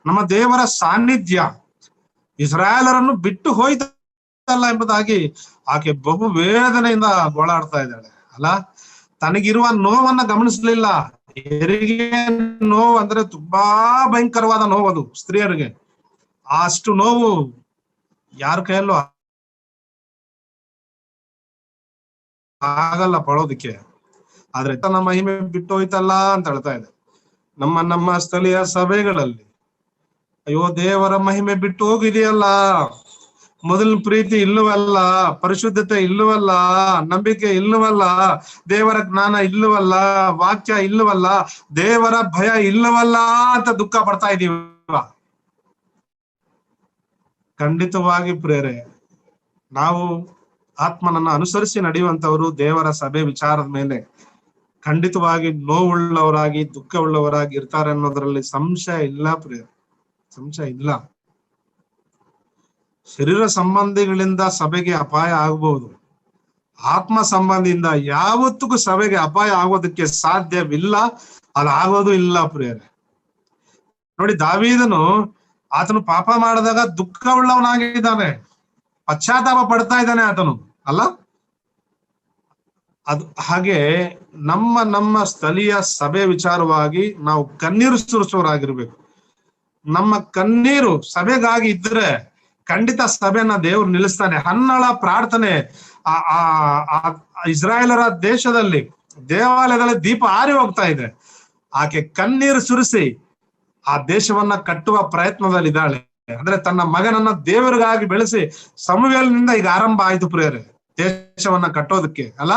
ನಮ್ಮ ದೇವರ ಸಾನ್ನಿಧ್ಯ ಇಸ್ರಾಯೇಲರನ್ನು ಬಿಟ್ಟು ಹೋಯ್ತಲ್ಲ ಎಂಬುದಾಗಿ ಆಕೆ ಬಹು ವೇದನೆಯಿಂದ ಗೋಳಾಡ್ತಾ ಇದ್ದಾಳೆ ಅಲ್ಲ. ತನಗಿರುವ ನೋವನ್ನ ಗಮನಿಸ್ಲಿಲ್ಲ. ಹೆರಿಗೆ ನೋವು ಅಂದ್ರೆ ತುಂಬಾ ಭಯಂಕರವಾದ ನೋವು ಅದು ಸ್ತ್ರೀಯರಿಗೆ. ಅಷ್ಟು ನೋವು ಯಾರ ಕೈಯಲ್ಲೂ ಆಗಲ್ಲ ಪಡೋದಕ್ಕೆ. ಆದ್ರೆ ತನ್ನ ಮಹಿಮೆ ಬಿಟ್ಟು ಹೋಯ್ತಲ್ಲ ಅಂತ ಹೇಳ್ತಾ ಇದೆ. ನಮ್ಮ ಸ್ಥಳೀಯ ಸಭೆಗಳಲ್ಲಿ, ಅಯ್ಯೋ ದೇವರ ಮಹಿಮೆ ಬಿಟ್ಟು ಹೋಗಿದೆಯಲ್ಲ, ಮೊದಲ ಪ್ರೀತಿ ಇಲ್ಲವಲ್ಲ, ಪರಿಶುದ್ಧತೆ ಇಲ್ಲವಲ್ಲ, ನಂಬಿಕೆ ಇಲ್ಲವಲ್ಲ, ದೇವರ ಜ್ಞಾನ ಇಲ್ಲವಲ್ಲ, ವಾಕ್ಯ ಇಲ್ಲವಲ್ಲ, ದೇವರ ಭಯ ಇಲ್ಲವಲ್ಲ ಅಂತ ದುಃಖ ಪಡ್ತಾ ಇದೀವ. ಖಂಡಿತವಾಗಿ ಪ್ರೇರೆ, ನಾವು ಆತ್ಮನನ್ನ ಅನುಸರಿಸಿ ನಡೆಯುವಂತವರು ದೇವರ ಸಭೆ ವಿಚಾರದ ಮೇಲೆ ಖಂಡಿತವಾಗಿ ನೋವುಳ್ಳವರಾಗಿ ದುಃಖವುಳ್ಳವರಾಗಿ ಇರ್ತಾರೆ ಅನ್ನೋದ್ರಲ್ಲಿ ಸಂಶಯ ಇಲ್ಲ ಪ್ರಿಯ, ಸಂಶಯ ಇಲ್ಲ. ಶರೀರ ಸಂಬಂಧಿಗಳಿಂದ ಸಭೆಗೆ ಅಪಾಯ ಆಗಬಹುದು, ಆತ್ಮ ಸಂಬಂಧಿಯಿಂದ ಯಾವತ್ತಿಗೂ ಸಭೆಗೆ ಅಪಾಯ ಆಗೋದಕ್ಕೆ ಸಾಧ್ಯವಿಲ್ಲ, ಅದಾಗೋದು ಇಲ್ಲ ಪ್ರಿಯರೇ. ನೋಡಿ, ದಾವೀದನು ಆತನು ಪಾಪ ಮಾಡಿದಾಗ ದುಃಖ ಉಳ್ಳವನಾಗಿದ್ದಾನೆ, ಪಶ್ಚಾತ್ತಾಪ ಪಡ್ತಾ ಇದ್ದಾನೆ ಆತನು ಅಲ್ಲ. ಅದು ಹಾಗೆ ನಮ್ಮ ಸ್ಥಳೀಯ ಸಭೆ ವಿಚಾರವಾಗಿ ನಾವು ಕಣ್ಣೀರು ಸುರಿಸೋರಾಗಿರ್ಬೇಕು. ನಮ್ಮ ಕಣ್ಣೀರು ಸಭೆಗಾಗಿ ಇದ್ರೆ ಖಂಡಿತ ಸಭೆಯನ್ನ ದೇವ್ರು ನಿಲ್ಲಿಸ್ತಾನೆ. ಹನ್ನಳ ಪ್ರಾರ್ಥನೆ ಇಸ್ರಾಯೇಲರ ದೇಶದಲ್ಲಿ ದೇವಾಲಯದಲ್ಲಿ ದೀಪ ಆರಿ ಹೋಗ್ತಾ ಇದೆ. ಆಕೆ ಕಣ್ಣೀರು ಸುರಿಸಿ ಆ ದೇಶವನ್ನ ಕಟ್ಟುವ ಪ್ರಯತ್ನದಲ್ಲಿ ಇದ್ದಾಳೆ. ಅಂದ್ರೆ ತನ್ನ ಮಗನನ್ನ ದೇವರಿಗಾಗಿ ಬೆಳೆಸಿ ಸಮುವೇಲನಿಂದ ಈಗ ಆರಂಭ ಆಯ್ತು ಪ್ರಿಯರೇ ದೇಶವನ್ನ ಕಟ್ಟೋದಕ್ಕೆ ಅಲ್ಲ.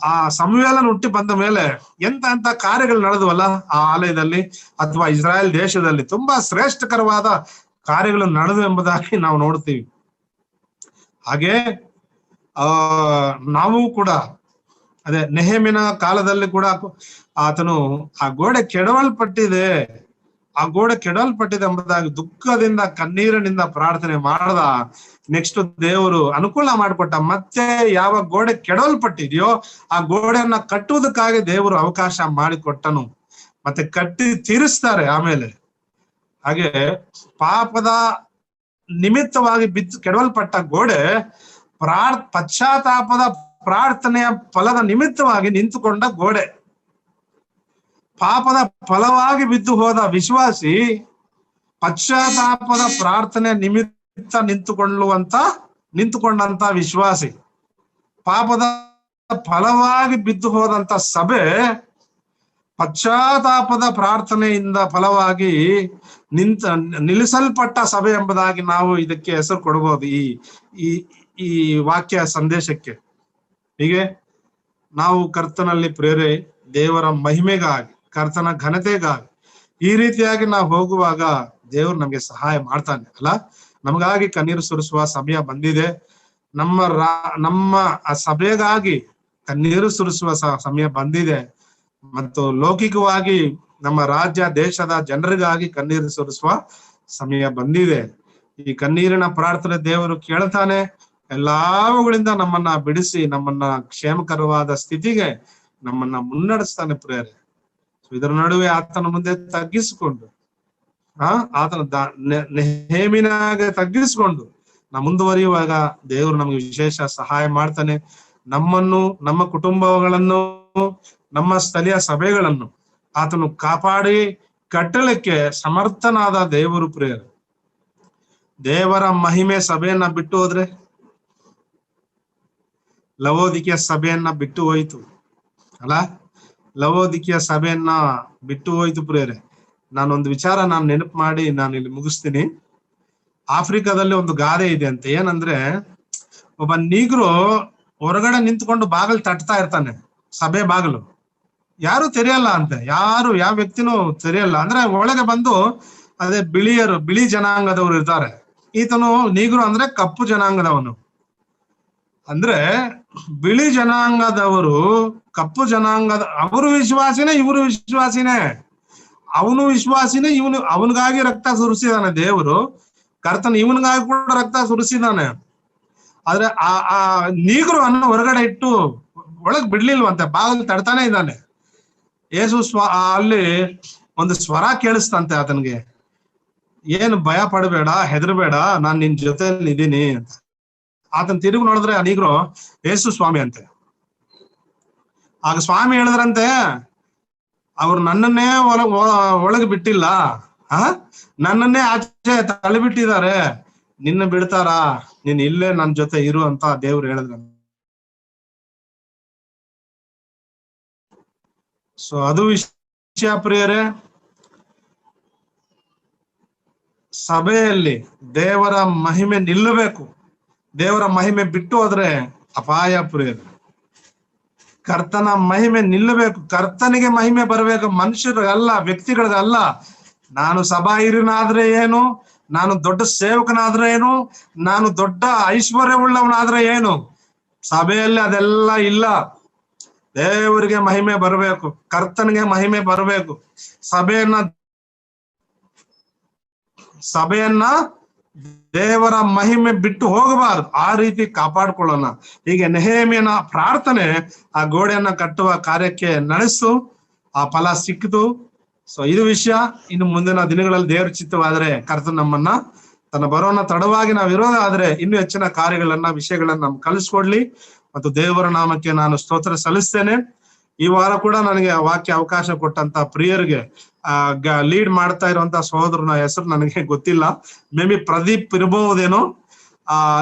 ಆ ಸಮುವೇಲನ ಹುಟ್ಟಿ ಬಂದ ಮೇಲೆ ಎಂತ ಕಾರ್ಯಗಳು ನಡೆದವಲ್ಲ ಆ ಆಲಯದಲ್ಲಿ ಅಥವಾ ಇಸ್ರಾಯೇಲ್ ದೇಶದಲ್ಲಿ ತುಂಬಾ ಶ್ರೇಷ್ಠಕರವಾದ ಕಾರ್ಯಗಳು ನಡೆದು ಎಂಬುದಾಗಿ ನಾವು ನೋಡ್ತೀವಿ. ಹಾಗೆ ನಾವು ಕೂಡ ಅದೇ ನೆಹೆಮಿನ ಕಾಲದಲ್ಲಿ ಕೂಡ ಆತನು ಆ ಗೋಡೆ ಕೆಡವಲ್ಪಟ್ಟಿದೆ, ಆ ಗೋಡೆ ಕೆಡವಲ್ಪಟ್ಟಿದೆ ಎಂಬುದಾಗಿ ದುಃಖದಿಂದ ಕಣ್ಣೀರಿನಿಂದ ಪ್ರಾರ್ಥನೆ ಮಾಡದ ನೆಕ್ಸ್ಟ್ ದೇವರು ಅನುಕೂಲ ಮಾಡಿಕೊಟ್ಟ. ಮತ್ತೆ ಯಾವ ಗೋಡೆ ಕೆಡವಲ್ಪಟ್ಟಿದೆಯೋ ಆ ಗೋಡೆಯನ್ನ ಕಟ್ಟುವುದಕ್ಕಾಗಿ ದೇವರು ಅವಕಾಶ ಮಾಡಿಕೊಟ್ಟನು. ಮತ್ತೆ ಕಟ್ಟಿ ತೀರಿಸ್ತಾರೆ ಆಮೇಲೆ. ಹಾಗೆ ಪಾಪದ ನಿಮಿತ್ತವಾಗಿ ಕೆಡವಲ್ಪಟ್ಟ ಗೋಡೆ ಪಶ್ಚಾತ್ತಾಪದ ಪ್ರಾರ್ಥನೆಯ ಫಲದ ನಿಮಿತ್ತವಾಗಿ ನಿಂತುಕೊಂಡ ಗೋಡೆ. ಪಾಪದ ಫಲವಾಗಿ ಬಿದ್ದು ಹೋದ ವಿಶ್ವಾಸಿ ಪಶ್ಚಾತ್ತಾಪದ ಪ್ರಾರ್ಥನೆ ನಿಮಿತ್ತ ನಿಂತುಕೊಂಡಂತ ವಿಶ್ವಾಸಿ. ಪಾಪದ ಫಲವಾಗಿ ಬಿದ್ದು ಹೋದಂತ ಸಭೆ ಪಶ್ಚಾತ್ತಾಪದ ಪ್ರಾರ್ಥನೆಯಿಂದ ಫಲವಾಗಿ ನಿಲ್ಲಿಸಲ್ಪಟ್ಟ ಸಭೆ ಎಂಬುದಾಗಿ ನಾವು ಇದಕ್ಕೆ ಹೆಸರು ಕೊಡಬಹುದು ಈ ವಾಕ್ಯ ಸಂದೇಶಕ್ಕೆ. ಹೀಗೆ ನಾವು ಕರ್ತನಲ್ಲಿ ಪ್ರೇರೆ ದೇವರ ಮಹಿಮೆಗಾಗಿ, ಕರ್ತನ ಘನತೆಗಾಗಿ ಈ ರೀತಿಯಾಗಿ ನಾವು ಹೋಗುವಾಗ ದೇವರು ನಮ್ಗೆ ಸಹಾಯ ಮಾಡ್ತಾನೆ ಅಲ್ಲ. ನಮಗಾಗಿ ಕಣ್ಣೀರು ಸುರಿಸುವ ಸಮಯ ಬಂದಿದೆ. ನಮ್ಮ ಆ ಸಭೆಗಾಗಿ ಕಣ್ಣೀರು ಸುರಿಸುವ ಸಮಯ ಬಂದಿದೆ. ಮತ್ತು ಲೌಕಿಕವಾಗಿ ನಮ್ಮ ರಾಜ್ಯ ದೇಶದ ಜನರಿಗಾಗಿ ಕಣ್ಣೀರು ಸುರಿಸುವ ಸಮಯ ಬಂದಿದೆ. ಈ ಕಣ್ಣೀರಿನ ಪ್ರಾರ್ಥನೆ ದೇವರು ಕೇಳ್ತಾನೆ. ಎಲ್ಲವುಗಳಿಂದ ನಮ್ಮನ್ನ ಬಿಡಿಸಿ ನಮ್ಮನ್ನ ಕ್ಷೇಮಕರವಾದ ಸ್ಥಿತಿಗೆ ನಮ್ಮನ್ನ ಮುನ್ನಡೆಸ್ತಾನೆ ಪ್ರೇರೆ. ಇದರ ನಡುವೆ ಆತನ ಮುಂದೆ ತಗ್ಗಿಸಿಕೊಂಡು ಆತನ ನೆಹೆಮಿನಾಗೆ ತಗ್ಗಿಸಿಕೊಂಡು ನಾವು ಮುಂದುವರಿಯುವಾಗ ದೇವರು ನಮ್ಗೆ ವಿಶೇಷ ಸಹಾಯ ಮಾಡ್ತಾನೆ. ನಮ್ಮನ್ನು, ನಮ್ಮ ಕುಟುಂಬಗಳನ್ನು, ನಮ್ಮ ಸ್ಥಳೀಯ ಸಭೆಗಳನ್ನು ಆತನು ಕಾಪಾಡಿ ಕಟ್ಟಲಿಕ್ಕೆ ಸಮರ್ಥನಾದ ದೇವರು ಪ್ರೇರೆ. ದೇವರ ಮಹಿಮೆ ಸಭೆಯನ್ನ ಬಿಟ್ಟು ಹೋದ್ರೆ, ಲವೋದಿಕೆಯ ಸಭೆಯನ್ನ ಬಿಟ್ಟು ಹೋಯ್ತು ಅಲ್ಲ. ಲವೋದಿಕೆಯ ಸಭೆಯನ್ನ ಬಿಟ್ಟು ಹೋಯ್ತು ಪ್ರೇರೆ. ನಾನೊಂದು ವಿಚಾರ ನೆನಪು ಮಾಡಿ ನಾನು ಇಲ್ಲಿ ಮುಗಿಸ್ತೀನಿ. ಆಫ್ರಿಕಾದಲ್ಲಿ ಒಂದು ಗಾದೆ ಇದೆ ಅಂತ. ಏನಂದ್ರೆ, ಒಬ್ಬ ನೀಗ್ರು ಹೊರಗಡೆ ನಿಂತ್ಕೊಂಡು ಬಾಗಿಲು ತಟ್ತಾ ಇರ್ತಾನೆ, ಸಭೆ ಬಾಗಿಲು. ಯಾರು ತೆರೆಯಲ್ಲ ಅಂತೆ, ಯಾವ ವ್ಯಕ್ತಿನೂ ತೆರೆಯಲ್ಲ. ಅಂದ್ರೆ ಒಳಗೆ ಬಂದು ಅದೇ ಬಿಳಿ ಜನಾಂಗದವ್ರು ಇರ್ತಾರೆ. ಈತನು ನೀಗ್ರು ಅಂದ್ರೆ ಕಪ್ಪು ಜನಾಂಗದವನು. ಅಂದ್ರೆ ಬಿಳಿ ಜನಾಂಗದವರು, ಕಪ್ಪು ಜನಾಂಗದ ಅವರು ವಿಶ್ವಾಸಿನೇ, ಇವರು ವಿಶ್ವಾಸಿನೇ. ಅವನು ವಿಶ್ವಾಸಿನೇ, ಅವನಿಗಾಗಿ ರಕ್ತ ಸುರಿಸಿದಾನೆ ದೇವರು. ಕರ್ತನ ಇವನಿಗಾಗಿ ಕೂಡ ರಕ್ತ ಸುರಿಸಿದಾನೆ. ಆದ್ರೆ ಆ ನೀಗ್ರು ಅನ್ನು ಹೊರಗಡೆ ಇಟ್ಟು ಒಳಗ್ ಬಿಡ್ಲಿಲ್ವಂತೆ, ಬಾಗಿಲು ತಡ್ತಾನೆ ಇದ್ದಾನೆ. ಯೇಸು ಅಲ್ಲಿ ಒಂದು ಸ್ವರ ಕೇಳಿಸ್ತಂತೆ ಆತನಿಗೆ, ಏನು ಭಯ ಪಡಬೇಡ, ಹೆದರ್ಬೇಡ, ನಾನ್ ನಿನ್ ಜೊತೆಯಲ್ಲಿ ಇದ್ದೀನಿ ಅಂತ. ಆತನ ತಿರುಗಿ ನೋಡಿದ್ರೆ ಆ ನೀಗ್ರು ಯೇಸು ಸ್ವಾಮಿ ಅಂತೆ. ಆಗ ಸ್ವಾಮಿ ಹೇಳಿದ್ರಂತೆ, ಅವ್ರು ನನ್ನನ್ನೇ ಒಳಗೆ ಬಿಟ್ಟಿಲ್ಲ, ನನ್ನನ್ನೇ ಆಚೆ ತಳ್ಳಿಬಿಟ್ಟಿದ್ದಾರೆ, ನಿನ್ನ ಬಿಡ್ತಾರ, ನೀನ್ ಇಲ್ಲೇ ನನ್ ಜೊತೆ ಇರು ಅಂತ ದೇವ್ರು ಹೇಳಿದ್ರ. ಸೊ ಅದು ವಿಷಯ ಪ್ರಿಯರೇ. ಸಭೆಯಲ್ಲಿ ದೇವರ ಮಹಿಮೆ ನಿಲ್ಲಬೇಕು. ದೇವರ ಮಹಿಮೆ ಬಿಟ್ಟು ಹೋದ್ರೆ ಅಪಾಯ ಪ್ರಿಯರೇ. ಕರ್ತನ ಮಹಿಮೆ ನಿಲ್ಲಬೇಕು, ಕರ್ತನಿಗೆ ಮಹಿಮೆ ಬರಬೇಕು, ಮನುಷ್ಯರಿಗಲ್ಲ, ವ್ಯಕ್ತಿಗಳಿಗಲ್ಲ. ನಾನು ಸಭಾ ಹಿರಿಯನಾದ್ರೆ ಏನು, ನಾನು ದೊಡ್ಡ ಸೇವಕನಾದ್ರೆ ಏನು, ನಾನು ದೊಡ್ಡ ಐಶ್ವರ್ಯವುಳ್ಳವನಾದ್ರೆ ಏನು. ಸಭೆಯಲ್ಲಿ ಅದೆಲ್ಲ ಇಲ್ಲ. ದೇವರಿಗೆ ಮಹಿಮೆ ಬರಬೇಕು, ಕರ್ತನಿಗೆ ಮಹಿಮೆ ಬರಬೇಕು. ಸಭೆಯನ್ನ ದೇವರ ಮಹಿಮೆ ಬಿಟ್ಟು ಹೋಗಬಾರದು. ಆ ರೀತಿ ಕಾಪಾಡ್ಕೊಳ್ಳೋಣ. ಹೀಗೆ ನೆಹೆಮೀಯನ ಪ್ರಾರ್ಥನೆ ಆ ಗೋಡೆಯನ್ನ ಕಟ್ಟುವ ಕಾರ್ಯಕ್ಕೆ ನಡೆಸು, ಆ ಫಲ ಸಿಕ್ಕಿತು. ಸೊ ಇದು ವಿಷಯ. ಇನ್ನು ಮುಂದಿನ ದಿನಗಳಲ್ಲಿ ದೇವರ ಚಿತ್ತವಾದ್ರೆ ಕರ್ತನ ನಮ್ಮನ್ನ ತನ್ನ ಬರೋನ ತಡವಾಗಿ ನಾವು ಇರೋದಾದ್ರೆ ಆದ್ರೆ ಇನ್ನೂ ಹೆಚ್ಚಿನ ಕಾರ್ಯಗಳನ್ನ ವಿಷಯಗಳನ್ನ ನಮ್ಗೆ ಕಲಿಸ್ಕೊಡ್ಲಿ. ಮತ್ತು ದೇವರ ನಾಮಕ್ಕೆ ನಾನು ಸ್ತೋತ್ರ ಸಲ್ಲಿಸ್ತೇನೆ. ಈ ವಾರ ಕೂಡ ನನಗೆ ವಾಕ್ಯ ಅವಕಾಶ ಕೊಟ್ಟಂತ ಪ್ರಿಯರಿಗೆ ಲೀಡ್ ಮಾಡ್ತಾ ಇರುವಂತ ಸಹೋದರನ ಹೆಸರು ನನಗೆ ಗೊತ್ತಿಲ್ಲ. ಮೇ ಬಿ ಪ್ರದೀಪ್ ಇರಬಹುದೇನೋ.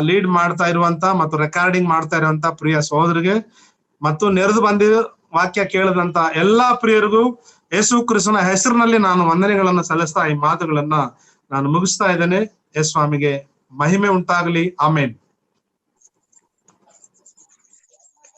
ಲೀಡ್ ಮಾಡ್ತಾ ಇರುವಂತ ಮತ್ತು ರೆಕಾರ್ಡಿಂಗ್ ಮಾಡ್ತಾ ಇರುವಂತ ಪ್ರಿಯ ಸಹೋದರಿಗೆ ಮತ್ತು ನೆರೆದು ಬಂದಿದ್ದು ವಾಕ್ಯ ಕೇಳಿದಂತ ಎಲ್ಲಾ ಪ್ರಿಯರಿಗೂ ಯೇಸು ಕ್ರಿಸ್ತನ ಹೆಸರಿನಲ್ಲಿ ನಾನು ವಂದನೆಗಳನ್ನು ಸಲ್ಲಿಸ್ತಾ ಈ ಮಾತುಗಳನ್ನ ನಾನು ಮುಗಿಸ್ತಾ ಇದ್ದೇನೆ. ಯೇಸು ಸ್ವಾಮಿಗೆ ಮಹಿಮೆ ಉಂಟಾಗಲಿ. ಆಮೇನ್.